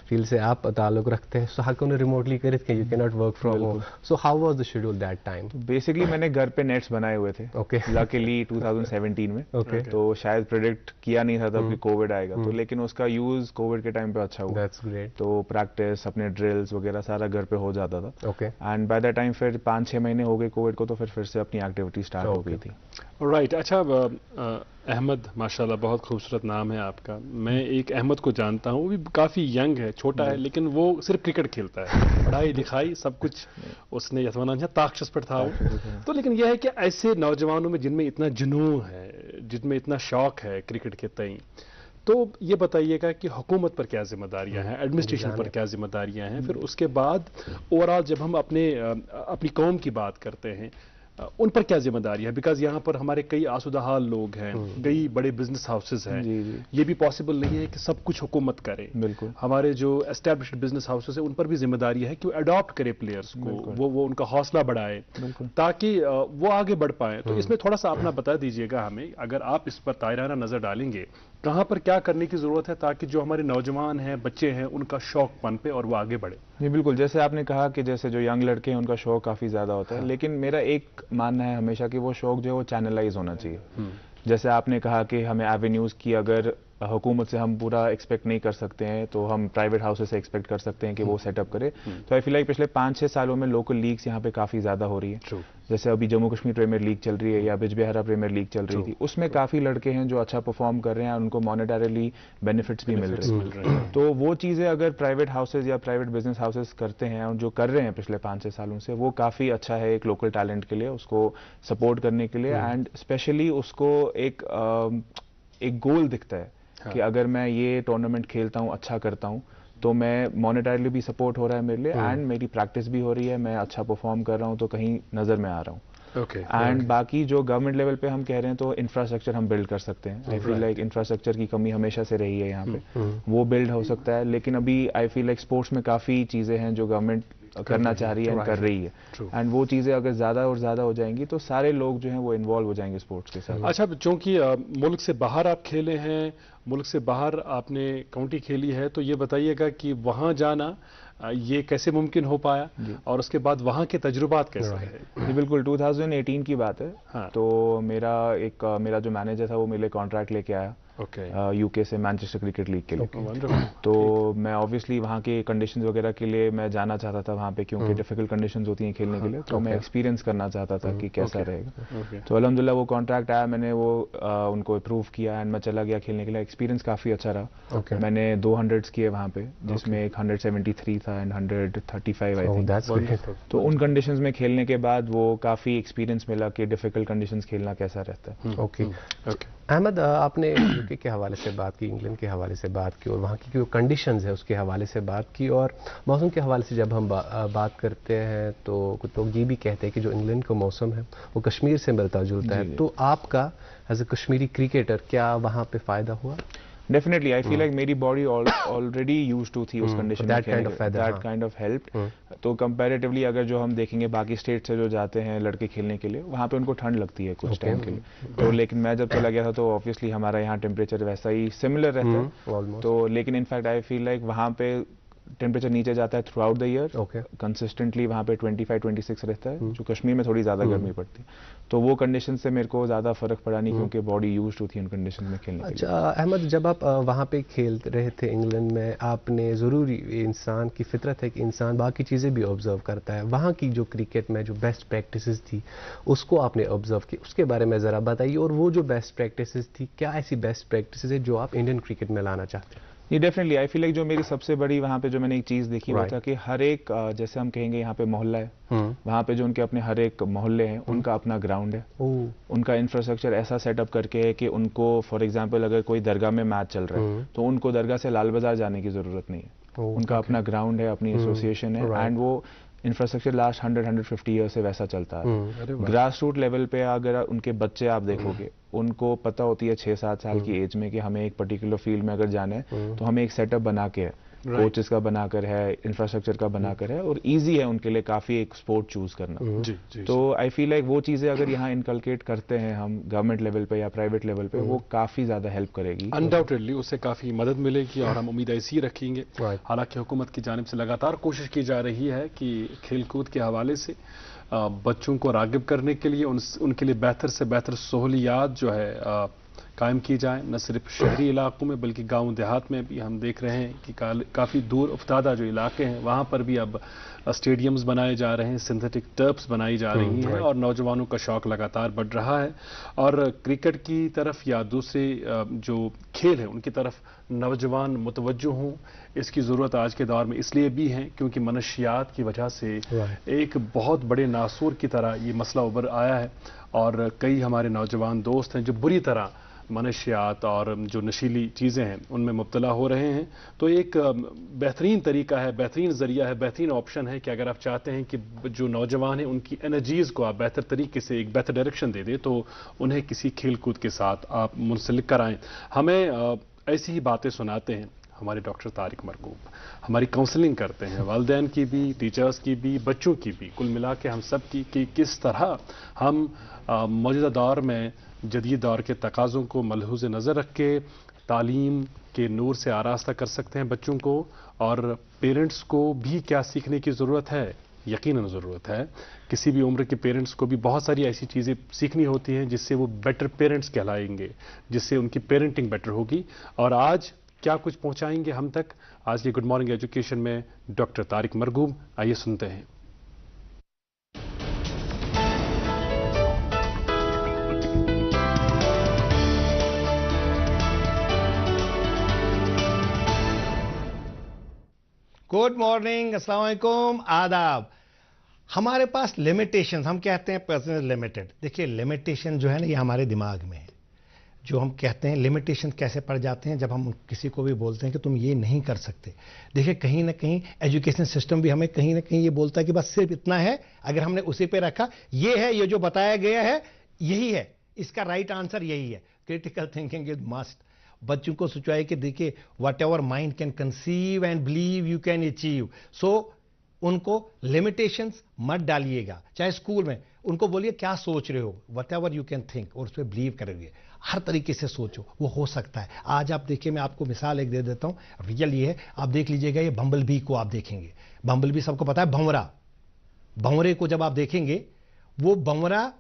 फील्ड से आप ताल्लुक रखते हैं, सो हाउ कैन रिमोटली कर you can not work from home, so how was the schedule that time? Basically मैंने घर पे नेट्स बनाए हुए थे, ओके, लकीली 2017 में। ओके, तो शायद प्रेडिक्ट किया नहीं था तब कि कोविड आएगा, तो लेकिन उसका यूज कोविड के टाइम पे अच्छा हुआ। That's great. तो प्रैक्टिस, अपने ड्रिल्स वगैरह सारा घर पे हो जाता था। Okay, and by the time फिर 5-6 महीने हो गए कोविड को, तो फिर से अपनी एक्टिविटी स्टार्ट हो गई थी। राइट। अच्छा, अहमद, माशाल्लाह बहुत खूबसूरत नाम है आपका। मैं एक अहमद को जानता हूँ, वो भी काफ़ी यंग है, छोटा है, लेकिन वो सिर्फ क्रिकेट खेलता है, पढ़ाई लिखाई सब कुछ उसने यथवाना ताक्षस पर था वो। तो लेकिन यह है कि ऐसे नौजवानों में जिनमें इतना जुनून है, जिनमें इतना शौक है क्रिकेट के तई, तो ये बताइएगा कि हुकूमत पर क्या जिम्मेदारियां हैं, एडमिनिस्ट्रेशन पर क्या जिम्मेदारियां हैं, फिर उसके बाद ओवरऑल जब हम अपनी कौम की बात करते हैं, उन पर क्या जिम्मेदारी है? बिकॉज यहाँ पर हमारे कई आसुदाहाल लोग हैं, कई बड़े बिजनेस हाउसेज हैं। जी जी, ये भी पॉसिबल नहीं है कि सब कुछ हुकूमत करे। बिल्कुल। हमारे जो एस्टैब्लिश्ड बिजनेस हाउसेज हैं उन पर भी जिम्मेदारी है कि वो अडॉप्ट करे प्लेयर्स को, वो उनका हौसला बढ़ाए ताकि वो आगे बढ़ पाए। तो इसमें थोड़ा सा अपना बता दीजिएगा हमें, अगर आप इस पर तायराना नजर डालेंगे, कहाँ पर क्या करने की जरूरत है ताकि जो हमारे नौजवान हैं, बच्चे हैं, उनका शौक पनपे और वो आगे बढ़े। जी बिल्कुल, जैसे आपने कहा कि जैसे जो यंग लड़के हैं उनका शौक काफ़ी ज़्यादा होता है, लेकिन मेरा एक मानना है हमेशा कि वो शौक जो है वो चैनलाइज होना चाहिए। जैसे आपने कहा कि हमें एवेन्यूज़ की अगर हुकूमत से हम पूरा एक्सपेक्ट नहीं कर सकते हैं, तो हम प्राइवेट हाउसेस से एक्सपेक्ट कर सकते हैं कि वो सेटअप करे। तो आई फील लाइक पिछले 5-6 सालों में लोकल लीग्स यहाँ पे काफ़ी ज़्यादा हो रही है। जैसे अभी जम्मू कश्मीर प्रीमियर लीग चल रही है या बिजबिहारा प्रीमियर लीग चल रही थी, उसमें काफ़ी लड़के हैं जो अच्छा परफॉर्म कर रहे हैं, उनको मॉनेटरीली बेनिफिट्स भी मिल रहे हैं। तो वो चीज़ें अगर प्राइवेट हाउसेज या प्राइवेट बिजनेस हाउसेज करते हैं और जो कर रहे हैं पिछले 5-6 सालों से, वो काफ़ी अच्छा है एक लोकल टैलेंट के लिए, उसको सपोर्ट करने के लिए। एंड स्पेशली उसको एक गोल दिखता है कि अगर मैं ये टूर्नामेंट खेलता हूँ, अच्छा करता हूँ, तो मैं मॉनेटरीली भी सपोर्ट हो रहा है मेरे लिए, एंड मेरी प्रैक्टिस भी हो रही है, मैं अच्छा परफॉर्म कर रहा हूँ, तो कहीं नज़र में आ रहा हूँ। एंड बाकी जो गवर्नमेंट लेवल पे हम कह रहे हैं, तो इंफ्रास्ट्रक्चर हम बिल्ड कर सकते हैं। आई फील लाइक इंफ्रास्ट्रक्चर की कमी हमेशा से रही है यहाँ पे, वो बिल्ड हो सकता है। लेकिन अभी आई फील लाइक स्पोर्ट्स में काफ़ी चीज़ें हैं जो गवर्नमेंट करना चाह रही है एंड कर रही है, एंड वो चीज़ें अगर ज़्यादा और ज़्यादा हो जाएंगी तो सारे लोग जो हैं वो इन्वॉल्व हो जाएंगे स्पोर्ट्स के साथ। अच्छा, चूंकि मुल्क से बाहर आप खेले हैं, मुल्क से बाहर आपने काउंटी खेली है, तो ये बताइएगा कि वहाँ जाना ये कैसे मुमकिन हो पाया और उसके बाद वहाँ के तजुर्बात कैसे रहे? जी बिल्कुल, 2018 की बात है। हाँ। तो मेरा जो मैनेजर था वो मेरे कॉन्ट्रैक्ट लेके आया यूके से मैनचेस्टर क्रिकेट लीग के लिए। तो मैं ऑब्वियसली वहाँ के कंडीशंस वगैरह के लिए मैं जाना चाहता था वहाँ पे, क्योंकि डिफिकल्ट कंडीशंस होती हैं खेलने के लिए, तो मैं एक्सपीरियंस करना चाहता था कि कैसा रहेगा। तो अल्हम्दुलिल्लाह वो कॉन्ट्रैक्ट आया, मैंने वो उनको अप्रूव किया एंड मैं चला गया खेलने के लिए। एक्सपीरियंस काफ़ी अच्छा रहा। मैंने 200 किए वहाँ पे, जिसमें एक 173 था एंड 135 आई थिंक। तो उन कंडीशंस में खेलने के बाद वो काफ़ी एक्सपीरियंस मिला कि डिफिकल्ट कंडीशंस खेलना कैसा रहता है। ओके अहमद, आपने यूके के हवाले से बात की, इंग्लैंड के हवाले से बात की, और वहाँ की जो कंडीशंस है उसके हवाले से बात की, और मौसम के हवाले से जब हम बात करते हैं तो कुछ लोग ये भी कहते हैं कि जो इंग्लैंड का मौसम है वो कश्मीर से मिलता जुलता है। तो आपका एज ए कश्मीरी क्रिकेटर क्या वहाँ पे फ़ायदा हुआ? डेफिनेटली आई फील लाइक मेरी बॉडी ऑलरेडी यूज्ड टू थी उस कंडीशन में, दैट काइंड ऑफ हेल्प्ड। तो कंपैरेटिवली अगर जो हम देखेंगे बाकी स्टेट से जो जाते हैं लड़के खेलने के लिए, वहाँ पे उनको ठंड लगती है कुछ टाइम के लिए। तो लेकिन मैं जब चला गया था तो ऑब्वियसली हमारा यहाँ टेम्परेचर वैसा ही सिमिलर रहता है। तो लेकिन इनफैक्ट आई फील लाइक वहाँ पे टेम्परेचर नीचे जाता है through out the year, consistently वहाँ पे 25-26 रहता है, जो कश्मीर में थोड़ी ज़्यादा गर्मी पड़ती है। तो वो कंडीशन से मेरे को ज़्यादा फर्क पड़ा नहीं, क्योंकि बॉडी यूज्ड थी उन कंडीशन में खेलने के लिए। अच्छा अहमद, जब आप वहाँ पे खेल रहे थे इंग्लैंड में, आपने ज़रूरी, इंसान की फितरत है कि इंसान बाकी चीज़ें भी ऑब्जर्व करता है, वहाँ की जो क्रिकेट में जो बेस्ट प्रैक्टिसेस थी उसको आपने ऑब्जर्व की, उसके बारे में ज़रा बताइए। और वो जो बेस्ट प्रैक्टिसेस थी, क्या ऐसी बेस्ट प्रैक्टिसेस है जो आप इंडियन क्रिकेट में लाना चाहते हैं? ये डेफिनेटली आई फील लाइक जो मेरी सबसे बड़ी वहाँ पे जो मैंने एक चीज़ देखी वो था कि हर एक जैसे हम कहेंगे यहाँ पे मोहल्ला है, वहाँ पे जो उनके अपने हर एक मोहल्ले हैं उनका अपना ग्राउंड है, उनका इंफ्रास्ट्रक्चर ऐसा सेटअप करके है कि उनको फॉर एग्जांपल अगर कोई दरगाह में मैच चल रहा है तो उनको दरगाह से लाल बाजार जाने की ज़रूरत नहीं है, उनका अपना ग्राउंड है, अपनी एसोसिएशन है, एंड वो इंफ्रास्ट्रक्चर लास्ट 100-150 ईयर से वैसा चलता है। ग्रास रूट लेवल पे अगर उनके बच्चे आप देखोगे, उनको पता होती है 6-7 साल की एज में कि हमें एक पर्टिकुलर फील्ड में अगर जाना है तो हमें एक सेटअप बना के है कोचेस का बनाकर है, इंफ्रास्ट्रक्चर का बनाकर है, और इजी है उनके लिए काफी एक स्पोर्ट चूज करना। जी जी। तो आई फील लाइक वो चीजें अगर यहाँ इनकलकेट करते हैं हम गवर्नमेंट लेवल पे या प्राइवेट लेवल पे, वो काफी ज्यादा हेल्प करेगी। अनडाउटेडली उससे काफी मदद मिलेगी और हम उम्मीद ऐसी ही रखेंगे। Right. हालांकि हुकूमत की जानिब से लगातार कोशिश की जा रही है कि खेलकूद के हवाले से बच्चों को रागिब करने के लिए उनके लिए बेहतर से बेहतर सहूलियात जो है कायम की जाए, न सिर्फ शहरी इलाकों में बल्कि गांव देहात में भी। हम देख रहे हैं कि काफ़ी दूर उफ्तादा जो इलाके हैं वहाँ पर भी अब स्टेडियम्स बनाए जा रहे हैं, सिंथेटिक टर्फ्स बनाई जा रही हैं और नौजवानों का शौक लगातार बढ़ रहा है। और क्रिकेट की तरफ या दूसरे जो खेल हैं उनकी तरफ नौजवान मुतवज्जो हों, इसकी ज़रूरत आज के दौर में इसलिए भी है क्योंकि मनशियात की वजह से एक बहुत बड़े नासूर की तरह ये मसला उभर आया है और कई हमारे नौजवान दोस्त हैं जो बुरी तरह मनशियात और जो नशीली चीज़ें हैं उनमें मुब्तला हो रहे हैं। तो एक बेहतरीन तरीका है, बेहतरीन ज़रिया है, बेहतरीन ऑप्शन है कि अगर आप चाहते हैं कि जो नौजवान हैं उनकी एनर्जीज़ को आप बेहतर तरीके से एक बेहतर डायरेक्शन दे दें तो उन्हें किसी खेल कूद के साथ आप मुंसलिक कराएं। हमें ऐसी ही बातें सुनाते हैं हमारे डॉक्टर तारिक मरगूब, हमारी काउंसलिंग करते हैं वालिदैन की भी, टीचर्स की भी, बच्चों की भी, कुल मिला के हम सब की कि किस तरह हम मौजूदा दौर में जदीद दौर के तकाज़ों को मलहूज़ नज़र रख के तालीम के नूर से आरास्ता कर सकते हैं बच्चों को, और पेरेंट्स को भी क्या सीखने की ज़रूरत है। यकीनन ज़रूरत है, किसी भी उम्र के पेरेंट्स को भी बहुत सारी ऐसी चीज़ें सीखनी होती हैं जिससे वो बेटर पेरेंट्स कहलाएंगे, जिससे उनकी पेरेंटिंग बेटर होगी। और आज क्या कुछ पहुंचाएंगे हम तक आज की गुड मॉर्निंग एजुकेशन में डॉक्टर तारिक मरगूब, आइए सुनते हैं। गुड मॉर्निंग, अस्सलाम वालेकुम, आदाब। हमारे पास लिमिटेशन, हम कहते हैं पर्सन लिमिटेड। देखिए लिमिटेशन जो है ना ये हमारे दिमाग में है। जो हम कहते हैं लिमिटेशन कैसे पड़ जाते हैं जब हम किसी को भी बोलते हैं कि तुम ये नहीं कर सकते। देखिए कहीं ना कहीं एजुकेशन सिस्टम भी हमें कहीं ना कहीं ये बोलता है कि बस सिर्फ इतना है, अगर हमने उसी पे रखा, ये है, ये जो बताया गया है यही है, इसका राइट आंसर यही है। Critical thinking is must. बच्चों को सोचाए कि देखिए whatever mind can conceive and believe you can achieve. So उनको लिमिटेशंस मत डालिएगा। चाहे स्कूल में उनको बोलिए क्या सोच रहे हो, what ever you can think, और उस पर बिलीव करोगे। हर तरीके से सोचो, वो हो सकता है। आज आप देखिए, मैं आपको मिसाल एक दे देता हूं, रियल ये है। आप देख लीजिएगा, ये बम्बल बी को आप देखेंगे। बम्बल बी सबको पता है, भंवरा। भंवरे को जब आप देखेंगे, वो भंवरा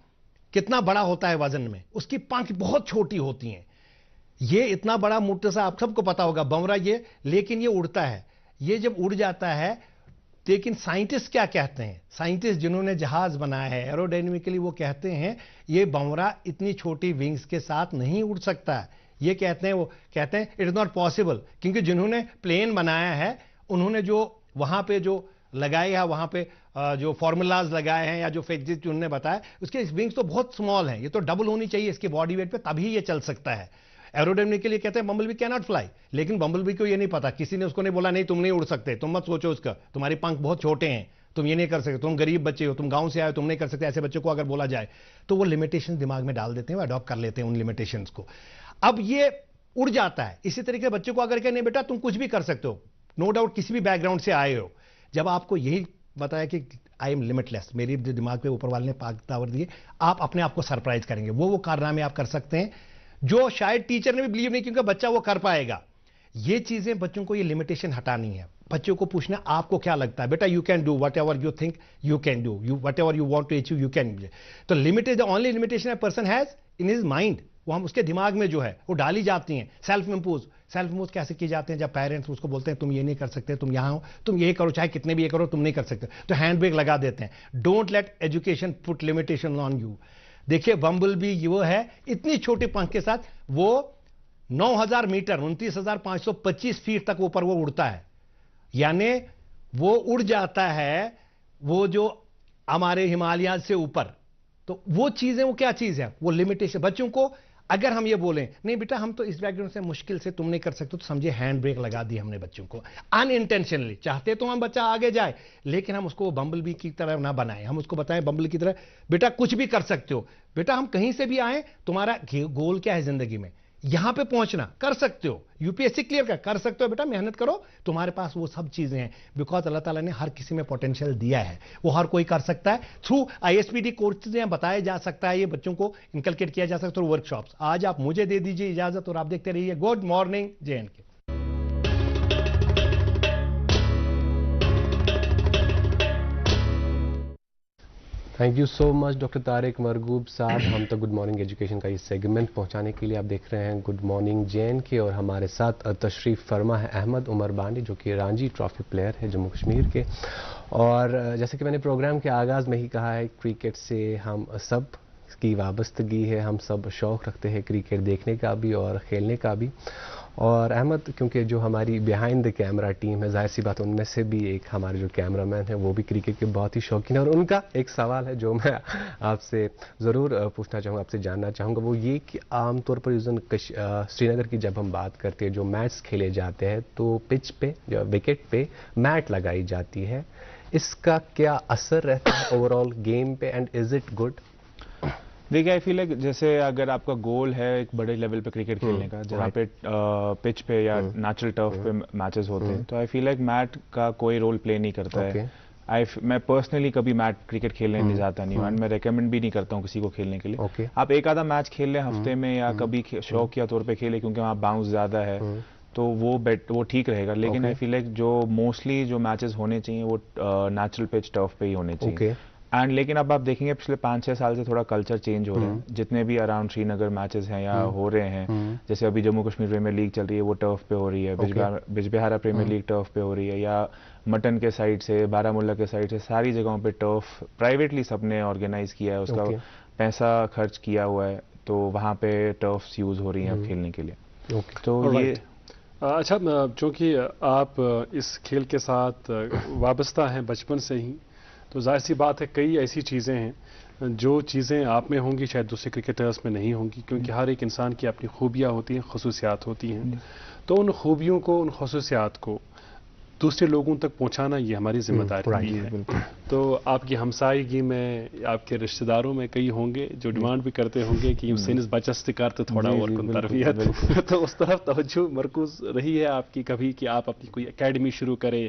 कितना बड़ा होता है वजन में, उसकी पंख बहुत छोटी होती हैं। ये इतना बड़ा मोटा सा, आप सबको पता होगा भंवरा ये, लेकिन ये उड़ता है। ये जब उड़ जाता है, लेकिन साइंटिस्ट क्या कहते हैं, साइंटिस्ट जिन्होंने जहाज बनाया है एरोडायनेमिकली, वो कहते हैं ये भंवरा इतनी छोटी विंग्स के साथ नहीं उड़ सकता है। ये कहते हैं, वो कहते हैं इट इज नॉट पॉसिबल, क्योंकि जिन्होंने प्लेन बनाया है उन्होंने जो वहां पे जो लगाए है, वहां पे जो फॉर्मूलाज लगाए हैं या जो फिजिक्स उन्होंने बताया, उसके विंग्स तो बहुत स्मॉल हैं। ये तो डबल होनी चाहिए इसकी बॉडी वेट पे, तभी ये चल सकता है। एरोडायनेमिक के लिए कहते हैं बम्बलबी कैन नॉट फ्लाई, लेकिन बम्बलबी को ये नहीं पता, किसी ने उसको नहीं बोला नहीं तुम नहीं उड़ सकते, तुम मत सोचो उसका, तुम्हारे पंख बहुत छोटे हैं, तुम ये नहीं कर सकते, तुम गरीब बच्चे हो, तुम गांव से आए हो, तुम नहीं कर सकते। ऐसे बच्चों को अगर बोला जाए तो वो लिमिटेशन दिमाग में डाल देते हैं, वो अडॉप्ट कर लेते हैं उन लिमिटेशंस को। अब ये उड़ जाता है। इसी तरीके से बच्चों को अगर कहे नहीं बेटा तुम कुछ भी कर सकते हो, नो डाउट किसी भी बैकग्राउंड से आए हो, जब आपको यही बताया कि आई एम लिमिटलेस, मेरे दिमाग पे ऊपर वाले ने पाक तावर दिए, आप अपने आप को सरप्राइज करेंगे। वो कारनामे आप कर सकते हैं जो शायद टीचर ने भी बिलीव नहीं, क्योंकि बच्चा वो कर पाएगा। ये चीजें बच्चों को, ये लिमिटेशन हटानी है। बच्चों को पूछना आपको क्या लगता है, बेटा you can do whatever you think you can do, you whatever you want to achieve you can. तो limit is the only limitation a person has in his mind. वो हम उसके दिमाग में जो है वो डाली जाती हैं। सेल्फ इम्पोज कैसे किए जाते हैं, जब पेरेंट्स उसको बोलते हैं तुम ये नहीं कर सकते, तुम यहां हो, तुम ये करो, चाहे कितने भी ये करो, तुम नहीं कर सकते, तो हैंड ब्रेक लगा देते हैं। Don't let education put limitation on you. देखिए बम्बल बी वो है, इतनी छोटी पंख के साथ वो 9000 मीटर 29,525 फीट तक ऊपर वो उड़ता है, यानी वो उड़ जाता है वो जो हमारे हिमालय से ऊपर। तो वो चीजें, वो क्या चीज है, वो लिमिटेशन। बच्चों को अगर हम ये बोलें नहीं बेटा हम तो इस बैकग्राउंड से मुश्किल से, तुम नहीं कर सकते, तो समझे हैंड ब्रेक लगा दी हमने बच्चों को अनइंटेंशनली। चाहते तो हम बच्चा आगे जाए, लेकिन हम उसको बम्बल बी की तरह ना बनाएं। हम उसको बताएं बम्बल की तरह बेटा कुछ भी कर सकते हो, बेटा हम कहीं से भी आए, तुम्हारा गोल क्या है जिंदगी में, यहां पे पहुंचना कर सकते हो, यूपीएससी क्लियर कर सकते हो बेटा, मेहनत करो, तुम्हारे पास वो सब चीजें हैं, बिकॉज अल्लाह ताला ने हर किसी में पोटेंशियल दिया है, वो हर कोई कर सकता है। थ्रू आईएसपीडी कोर्सेज बताया जा सकता है, ये बच्चों को इनकलकेट किया जा सकता है, वर्कशॉप्स। आज आप मुझे दे दीजिए इजाजत और आप देखते रहिए good morning JNK। Thank you so much doctor Tariq Marghoob साहब। हम तो गुड मॉर्निंग एजुकेशन का ये सेगमेंट पहुंचाने के लिए आप देख रहे हैं गुड मॉर्निंग JNK, और हमारे साथ तशरीफ़ फरमा है अहमद उमर बांडी, जो कि रणजी ट्रॉफी प्लेयर है जम्मू कश्मीर के। और जैसे कि मैंने प्रोग्राम के आगाज़ में ही कहा है, क्रिकेट से हम सब की वाबस्तगी है, हम सब शौक़ रखते हैं क्रिकेट देखने का भी और खेलने का भी। और अहमद, क्योंकि जो हमारी बिहाइंड द कैमरा टीम है, जाहिर सी बात उनमें से भी एक हमारे जो कैमरामैन है वो भी क्रिकेट के बहुत ही शौकीन है, और उनका एक सवाल है जो मैं आपसे ज़रूर पूछना चाहूँगा, आपसे जानना चाहूँगा, वो ये कि आमतौर पर श्रीनगर की जब हम बात करते हैं, जो मैच खेले जाते हैं तो पिच पे या विकेट पे मैट लगाई जाती है, इसका क्या असर रहता है ओवरऑल गेम पे, एंड इज़ इट गुड? देखिए, आई फील लाइक जैसे अगर आपका गोल है एक बड़े लेवल पे क्रिकेट खेलने का, जहाँ पे पिच पे या नेचुरल टर्फ पे मैचेस होते हैं, तो आई फील लाइक मैट का कोई रोल प्ले नहीं करता है। मैं पर्सनली कभी मैट क्रिकेट खेलने नहीं जाता नहीं हूँ, एंड मैं रेकमेंड भी नहीं करता हूँ किसी को खेलने के लिए। आप एक आधा मैच खेल लें हफ्ते में, या कभी शौक के तौर पर खेले क्योंकि वहाँ बाउंस ज़्यादा है, तो वो ठीक रहेगा। लेकिन आई फील लाइक जो मोस्टली जो मैचेस होने चाहिए वो नेचुरल पिच टर्फ पे ही होने चाहिए। एंड लेकिन अब आप देखेंगे पिछले 5-6 साल से थोड़ा कल्चर चेंज हो रहा है, जितने भी अराउंड श्रीनगर मैचेस हैं या हो रहे हैं, जैसे अभी जम्मू कश्मीर प्रीमियर लीग चल रही है वो टर्फ पे हो रही है, बिजबिहारा प्रीमियर लीग टर्फ पे हो रही है, या मटन के साइड से, बारामूला के साइड से, सारी जगहों पे टर्फ प्राइवेटली सबने ऑर्गेनाइज किया है, उसका पैसा खर्च किया हुआ है, तो वहाँ पे टर्फ्स यूज हो रही हैं अब खेलने के लिए। तो ये अच्छा, चूँकि आप इस खेल के साथ वाबस्ता हैं बचपन से ही, तो जाहिर सी बात है कई ऐसी चीज़ें हैं जो चीज़ें आप में होंगी शायद दूसरे क्रिकेटर्स में नहीं होंगी, क्योंकि हर एक इंसान की अपनी खूबियाँ होती हैं, खसूसियात होती हैं। तो उन खूबियों को, उन खसूसियात को दूसरे लोगों तक पहुंचाना ये हमारी जिम्मेदारी भी है। तो आपकी हमसायगी में, आपके रिश्तेदारों में कई होंगे जो डिमांड भी करते होंगे कि सेनिस बचस्तिकार तो थोड़ा और तरबियत तो उस तरफ तवज्जो मरकूज रही है आपकी कभी कि आप अपनी कोई एकेडमी शुरू करें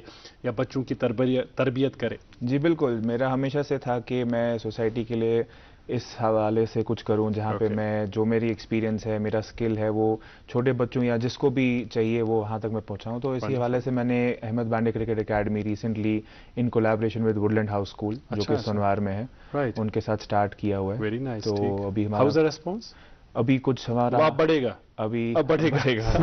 या बच्चों की तरबियत करें? जी बिल्कुल, मेरा हमेशा से था कि मैं सोसाइटी के लिए इस हवाले से कुछ करूं, जहां पे मैं जो मेरी एक्सपीरियंस है, मेरा स्किल है, वो छोटे बच्चों या जिसको भी चाहिए वो वहां तक मैं पहुंचाऊं। तो इसी हवाले से मैंने Ahmad Bandy cricket academy recently in collaboration with Woodland House school, जो कि सोनवार में है, उनके साथ स्टार्ट किया हुआ है। Very nice. तो अभी हमारा रिस्पॉन्स अभी कुछ हमारा बढ़ेगा, अभी अब बढ़ेगा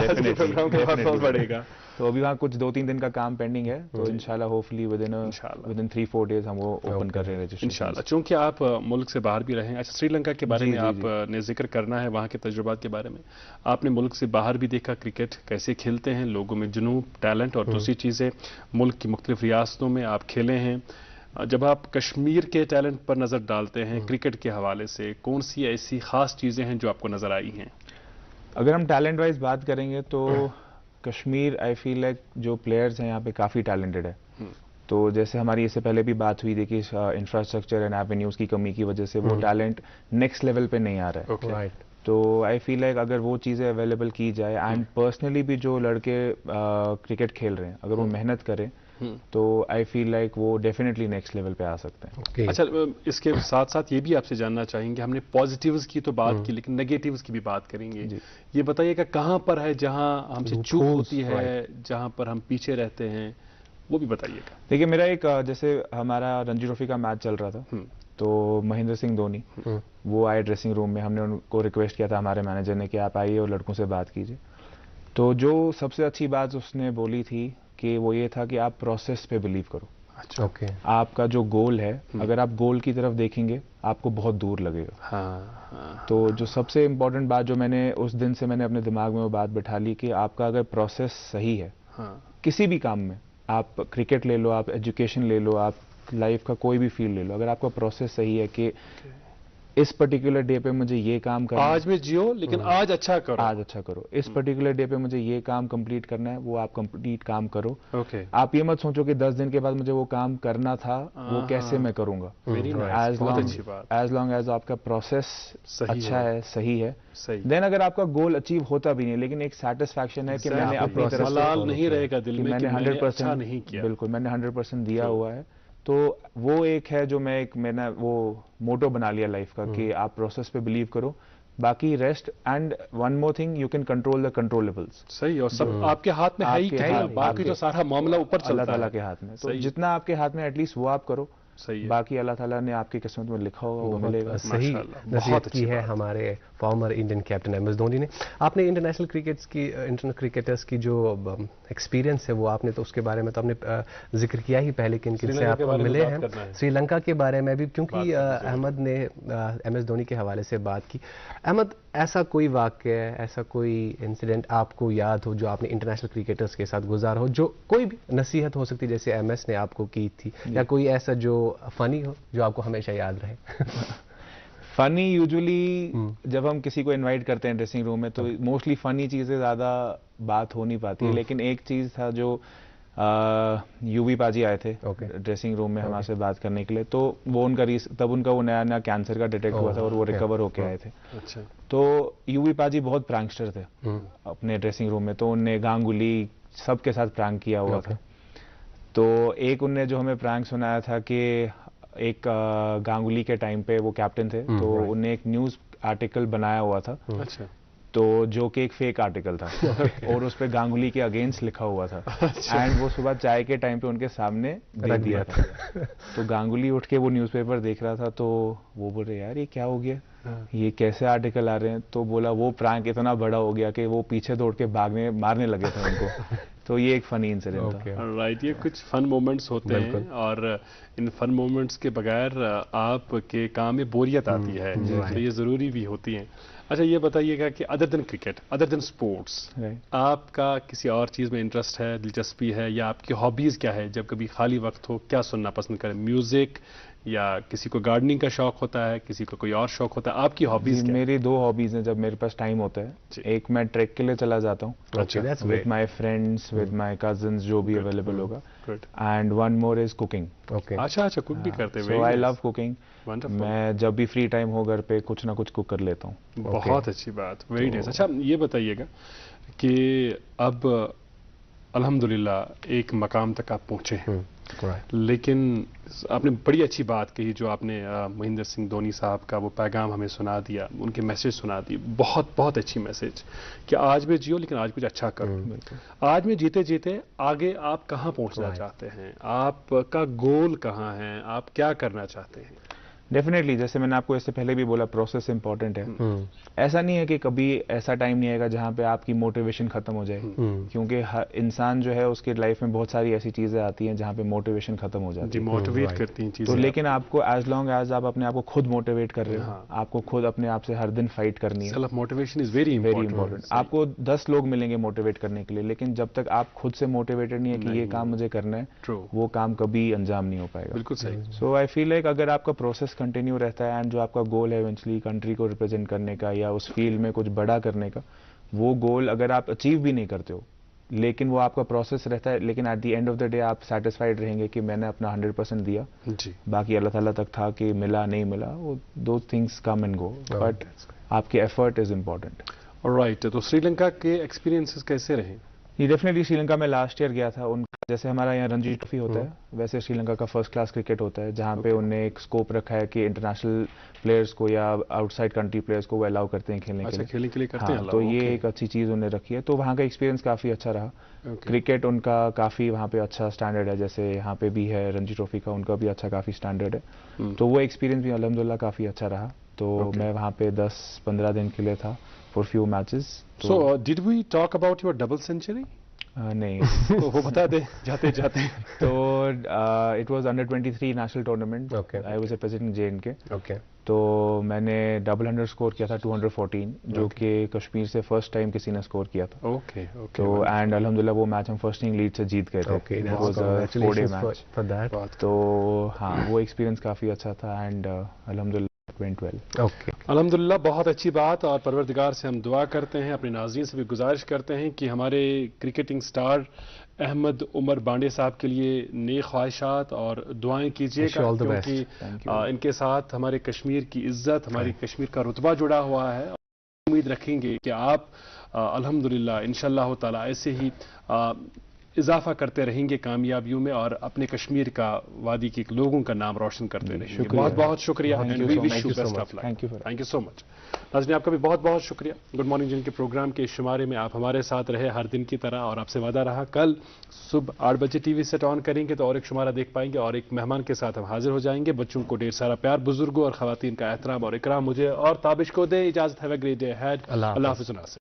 बढ़ेगा। तो अभी वहाँ कुछ 2-3 दिन का काम पेंडिंग है, तो इंशाल्लाह होपफुली विद इन 3-4 डेज हम वो ओपन कर रहे हैं रजिस्ट्रेशन इंशाल्लाह। चूंकि आप मुल्क से बाहर भी रहे हैं, अच्छा श्रीलंका के बारे में आपने जिक्र करना है, वहाँ के तजुर्बात के बारे में। आपने मुल्क से बाहर भी देखा क्रिकेट कैसे खेलते हैं, लोगों में जुनून, टैलेंट, और दूसरी चीज़ें मुल्क की मुख्तलिफ रियासतों में आप खेले हैं। जब आप कश्मीर के टैलेंट पर नज़र डालते हैं क्रिकेट के हवाले से, कौन सी ऐसी खास चीज़ें हैं जो आपको नज़र आई हैं? अगर हम टैलेंट वाइज बात करेंगे तो कश्मीर आई फील लाइक जो प्लेयर्स हैं यहाँ पे काफ़ी टैलेंटेड है। तो जैसे हमारी इससे पहले भी बात हुई थी कि इंफ्रास्ट्रक्चर एंड एवेन्यूज़ की कमी की वजह से वो टैलेंट नेक्स्ट लेवल पे नहीं आ रहा है। राइट। तो आई फील लाइक अगर वो चीज़ें अवेलेबल की जाए, एंड पर्सनली भी जो लड़के क्रिकेट खेल रहे हैं अगर वो मेहनत करें, तो आई फील लाइक वो डेफिनेटली नेक्स्ट लेवल पे आ सकते हैं। अच्छा, इसके साथ साथ ये भी आपसे जानना चाहेंगे, हमने पॉजिटिव्स की तो बात की, लेकिन नेगेटिव्स की भी बात करेंगे। ये बताइएगा कहाँ पर है जहाँ हमसे चूक होती है, जहाँ पर हम पीछे रहते हैं, वो भी बताइएगा। देखिए, मेरा एक जैसे हमारा रणजी ट्रॉफी का मैच चल रहा था, तो महेंद्र सिंह धोनी वो आए ड्रेसिंग रूम में, हमने उनको रिक्वेस्ट किया था हमारे मैनेजर ने कि आप आइए और लड़कों से बात कीजिए। तो जो सबसे अच्छी बात उसने बोली थी कि वो ये था कि आप प्रोसेस पे बिलीव करो। अच्छा, आपका जो गोल है, अगर आप गोल की तरफ देखेंगे आपको बहुत दूर लगेगा। तो जो सबसे इम्पोर्टेंट बात जो मैंने उस दिन से मैंने अपने दिमाग में वो बात बैठा ली कि आपका अगर प्रोसेस सही है, किसी भी काम में, आप क्रिकेट ले लो, आप एजुकेशन ले लो, आप लाइफ का कोई भी फील्ड ले लो, अगर आपका प्रोसेस सही है कि इस पर्टिकुलर डे पे मुझे ये काम करना है, आज में जियो लेकिन आज अच्छा करो। आज अच्छा करो, इस पर्टिकुलर डे पे मुझे ये काम कंप्लीट करना है, वो आप कंप्लीट काम करो। ओके, आप ये मत सोचो कि 10 दिन के बाद मुझे वो काम करना था, वो कैसे मैं करूंगा। वेरी नाइस, बहुत अच्छी बात। एज लॉन्ग एज आपका प्रोसेस सही अच्छा है, सही है, सही। देन अगर आपका गोल अचीव होता भी नहीं लेकिन एक सेटिस्फैक्शन है कि मैंने अपनी तरफ मलाल नहीं रहेगा दिल कि में मैंने कि मैंने 100% अच्छा नहीं किया। बिल्कुल मैंने 100% दिया हुआ है, तो वो एक है जो मैंने वो मोटो बना लिया लाइफ का कि आप प्रोसेस पे बिलीव करो, बाकी rest. And one more thing, you can control the controllables. सही, और सब आपके हाथ में है ही क्या, बाकी जो सारा मामला ऊपर चलता है अल्लाह ताला के हाथ में, तो जितना आपके हाथ में एटलीस्ट वो आप करो। सही है। बाकी अल्लाह ताला ने आपकी किस्मत में लिखा होगा वो मिलेगा। सही नसीहत की है हमारे former Indian captain MS Dhoni ने। आपने इंटरनेशनल क्रिकेटर्स की जो एक्सपीरियंस है वो आपने तो उसके बारे में तो आपने जिक्र किया ही पहले कि इनसे आप मिले हैं, श्रीलंका के बारे में भी, क्योंकि अहमद ने एमएस धोनी के हवाले से बात की। अहमद, ऐसा कोई वाक़या, ऐसा कोई इंसिडेंट आपको याद हो जो आपने इंटरनेशनल क्रिकेटर्स के साथ गुजारा हो, जो कोई भी नसीहत हो सकती जैसे एमएस ने आपको की थी, या कोई ऐसा जो फनी हो जो आपको हमेशा याद रहे? फनी यूजुअली जब हम किसी को इनवाइट करते हैं ड्रेसिंग रूम में तो मोस्टली फनी चीजें ज्यादा बात हो नहीं पाती है, लेकिन एक चीज था जो यूवी पाजी आए थे ड्रेसिंग रूम में हमारे से बात करने के लिए, तो वो उनका तब उनका वो नया नया कैंसर का डिटेक्ट हुआ था और वो रिकवर होके आए थे। अच्छा, तो यूवी पाजी बहुत प्रैंकस्टर थे अपने ड्रेसिंग रूम में, तो उनने गांगुली सबके साथ प्रैंक किया हुआ था। तो एक उनने जो हमें प्रैंक सुनाया था कि एक गांगुली के टाइम पे वो कैप्टन थे, तो उनने एक न्यूज आर्टिकल बनाया हुआ था। अच्छा, तो जो कि एक फेक आर्टिकल था और उस पे गांगुली के अगेंस्ट लिखा हुआ था। एंड वो सुबह चाय के टाइम पे उनके सामने दे दिया था। तो गांगुली उठ के वो न्यूज़पेपर देख रहा था, तो वो बोल रहे यार ये क्या हो गया, ये कैसे आर्टिकल आ रहे हैं। तो बोला वो प्रैंक इतना बड़ा हो गया कि वो पीछे दौड़ के मारने लगे थे उनको। तो ये एक फनी इंसिडेंट था। राइट, ये कुछ फन मोमेंट्स होते हैं और इन फन मोमेंट्स के बगैर आपके काम में बोरियत आती है, तो ये ज़रूरी भी होती हैं। अच्छा, ये बताइएगा कि other than cricket, other than sports, आपका किसी और चीज़ में इंटरेस्ट है, दिलचस्पी है, या आपकी हॉबीज़ क्या है? जब कभी खाली वक्त हो क्या सुनना पसंद करें? म्यूज़िक, या किसी को गार्डनिंग का शौक होता है, किसी को कोई और शौक होता है? आपकी हॉबीज क्या? मेरी दो हॉबीज हैं जब मेरे पास टाइम होता है। एक मैं ट्रैक के लिए चला जाता हूँ with my friends, with my cousins, जो भी अवेलेबल होगा। And one more is cooking. अच्छा, कुक भी करते हैं? सो आई लव कुकिंग। मैं जब भी फ्री टाइम हो घर पे कुछ ना कुछ कुक कर लेता हूँ। बहुत अच्छी बात, वेरी नाइस। अच्छा, ये बताइएगा कि अब अल्हम्दुलिल्लाह एक मकाम तक आप पहुंचे हैं, लेकिन आपने बड़ी अच्छी बात कही जो आपने महेंद्र सिंह धोनी साहब का वो पैगाम हमें सुना दिया, उनके मैसेज सुना दिए, बहुत बहुत अच्छी मैसेज कि आज में जियो लेकिन आज कुछ अच्छा करो। आज में जीते जीते आगे आप कहाँ पहुंचना चाहते हैं, आपका गोल कहाँ है, आप क्या करना चाहते हैं? डेफिनेटली, जैसे मैंने आपको इससे पहले भी बोला, प्रोसेस इंपॉर्टेंट है। ऐसा नहीं है कि कभी ऐसा टाइम नहीं आएगा जहां पे आपकी मोटिवेशन खत्म हो जाए, क्योंकि इंसान जो है उसकी लाइफ में बहुत सारी ऐसी चीजें आती हैं जहां पे मोटिवेशन खत्म हो जाती है, मोटिवेट करती हैं चीजें। तो लेकिन आपको एज लॉन्ग एज आप अपने आप को खुद मोटिवेट कर रहे हो, आपको खुद अपने आप से हर दिन फाइट करनी है। Self motivation is very important. आपको 10 लोग मिलेंगे मोटिवेट करने के लिए, लेकिन जब तक आप खुद से मोटिवेटेड नहीं है कि ये काम मुझे करना है, वो काम कभी अंजाम नहीं हो पाएगा। बिल्कुल सही। सो आई फील लाइक अगर आपका प्रोसेस कंटिन्यू रहता है एंड जो आपका गोल है इवेंचुअली कंट्री को रिप्रेजेंट करने का या उस फील्ड में कुछ बड़ा करने का, वो गोल अगर आप अचीव भी नहीं करते हो लेकिन वो आपका प्रोसेस रहता है, लेकिन at the end of the day आप सेटिस्फाइड रहेंगे कि मैंने अपना 100% दिया जी। बाकी अल्लाह ताला तक था कि मिला नहीं मिला, वो दो things come and go, but आपके एफर्ट इज इम्पोर्टेंट। ऑलराइट, तो श्रीलंका के एक्सपीरियंसेस कैसे रहे? ये डेफिनेटली श्रीलंका में लास्ट ईयर गया था। उनका जैसे हमारा यहाँ रणजी ट्रॉफी होता है वैसे श्रीलंका का फर्स्ट क्लास क्रिकेट होता है, जहाँ पे उन्हें एक स्कोप रखा है कि इंटरनेशनल प्लेयर्स को या आउटसाइड कंट्री प्लेयर्स को वो अलाउ करते हैं खेलने के लिए करते हैं। तो ये एक अच्छी चीज़ उन्हें रखी है, तो वहाँ का एक्सपीरियंस काफ़ी अच्छा रहा। क्रिकेट उनका काफ़ी वहाँ पे अच्छा स्टैंडर्ड है, जैसे यहाँ पे भी है रणजी ट्रॉफी का, उनका भी अच्छा काफ़ी स्टैंडर्ड है। तो वो एक्सपीरियंस भी अल्हम्दुलिल्लाह काफ़ी अच्छा रहा। तो मैं वहाँ पे 10-15 दिन के लिए था for few matches. So did we talk about your double century? नहीं तो वो बता दे जाते जाते। तो it was under 23 national tournament, I was representing JNK. तो मैंने डबल 100 स्कोर किया था 214, जो कि कश्मीर से फर्स्ट टाइम किसी ने स्कोर किया था। तो एंड अल्हम्दुलिल्लाह वो मैच हम फर्स्ट इनिंग लीड से जीत गए थे। इट वाज अ 4-डे मैच। तो हाँ, वो एक्सपीरियंस काफी अच्छा था एंड अल्हम्दुलिल्लाह went well. ओके अल्हम्दुलिल्लाह, बहुत अच्छी बात। और परवरदिगार से हम दुआ करते हैं, अपने नाज़रीन से भी गुजारिश करते हैं कि हमारे क्रिकेटिंग स्टार अहमद उमर बांडे साहब के लिए नेक ख्वाहिशात और दुआएं कीजिएगा, all the best. क्योंकि इनके साथ हमारे कश्मीर की इज्जत, हमारी कश्मीर का रुतबा जुड़ा हुआ है। उम्मीद रखेंगे कि आप अल्हम्दुलिल्लाह इंशाअल्लाह ताला ऐसे ही इजाफा करते रहेंगे कामयाबियों में और अपने कश्मीर का, वादी के लोगों का नाम रोशन करते रहेंगे। बहुत बहुत शुक्रिया। Thank and you we so wish much. you Thank you best so of much. luck. Thank you for Thank you so much. नाज़रीन, आपका भी बहुत बहुत शुक्रिया। गुड मॉर्निंग जिनके प्रोग्राम के शुमारे में आप हमारे साथ रहे हर दिन की तरह, और आपसे वादा रहा कल सुबह 8 बजे टीवी सेट ऑन करेंगे तो और एक शुमारा देख पाएंगे और एक मेहमान के साथ हम हाजिर हो जाएंगे। बच्चों को ढेर सारा प्यार, बुजुर्गों और खवातीन का एहतराम और इकराम मुझे और ताबिश को दे इजाजत। Have a great day ahead. अल्लाह हाफ़िज़।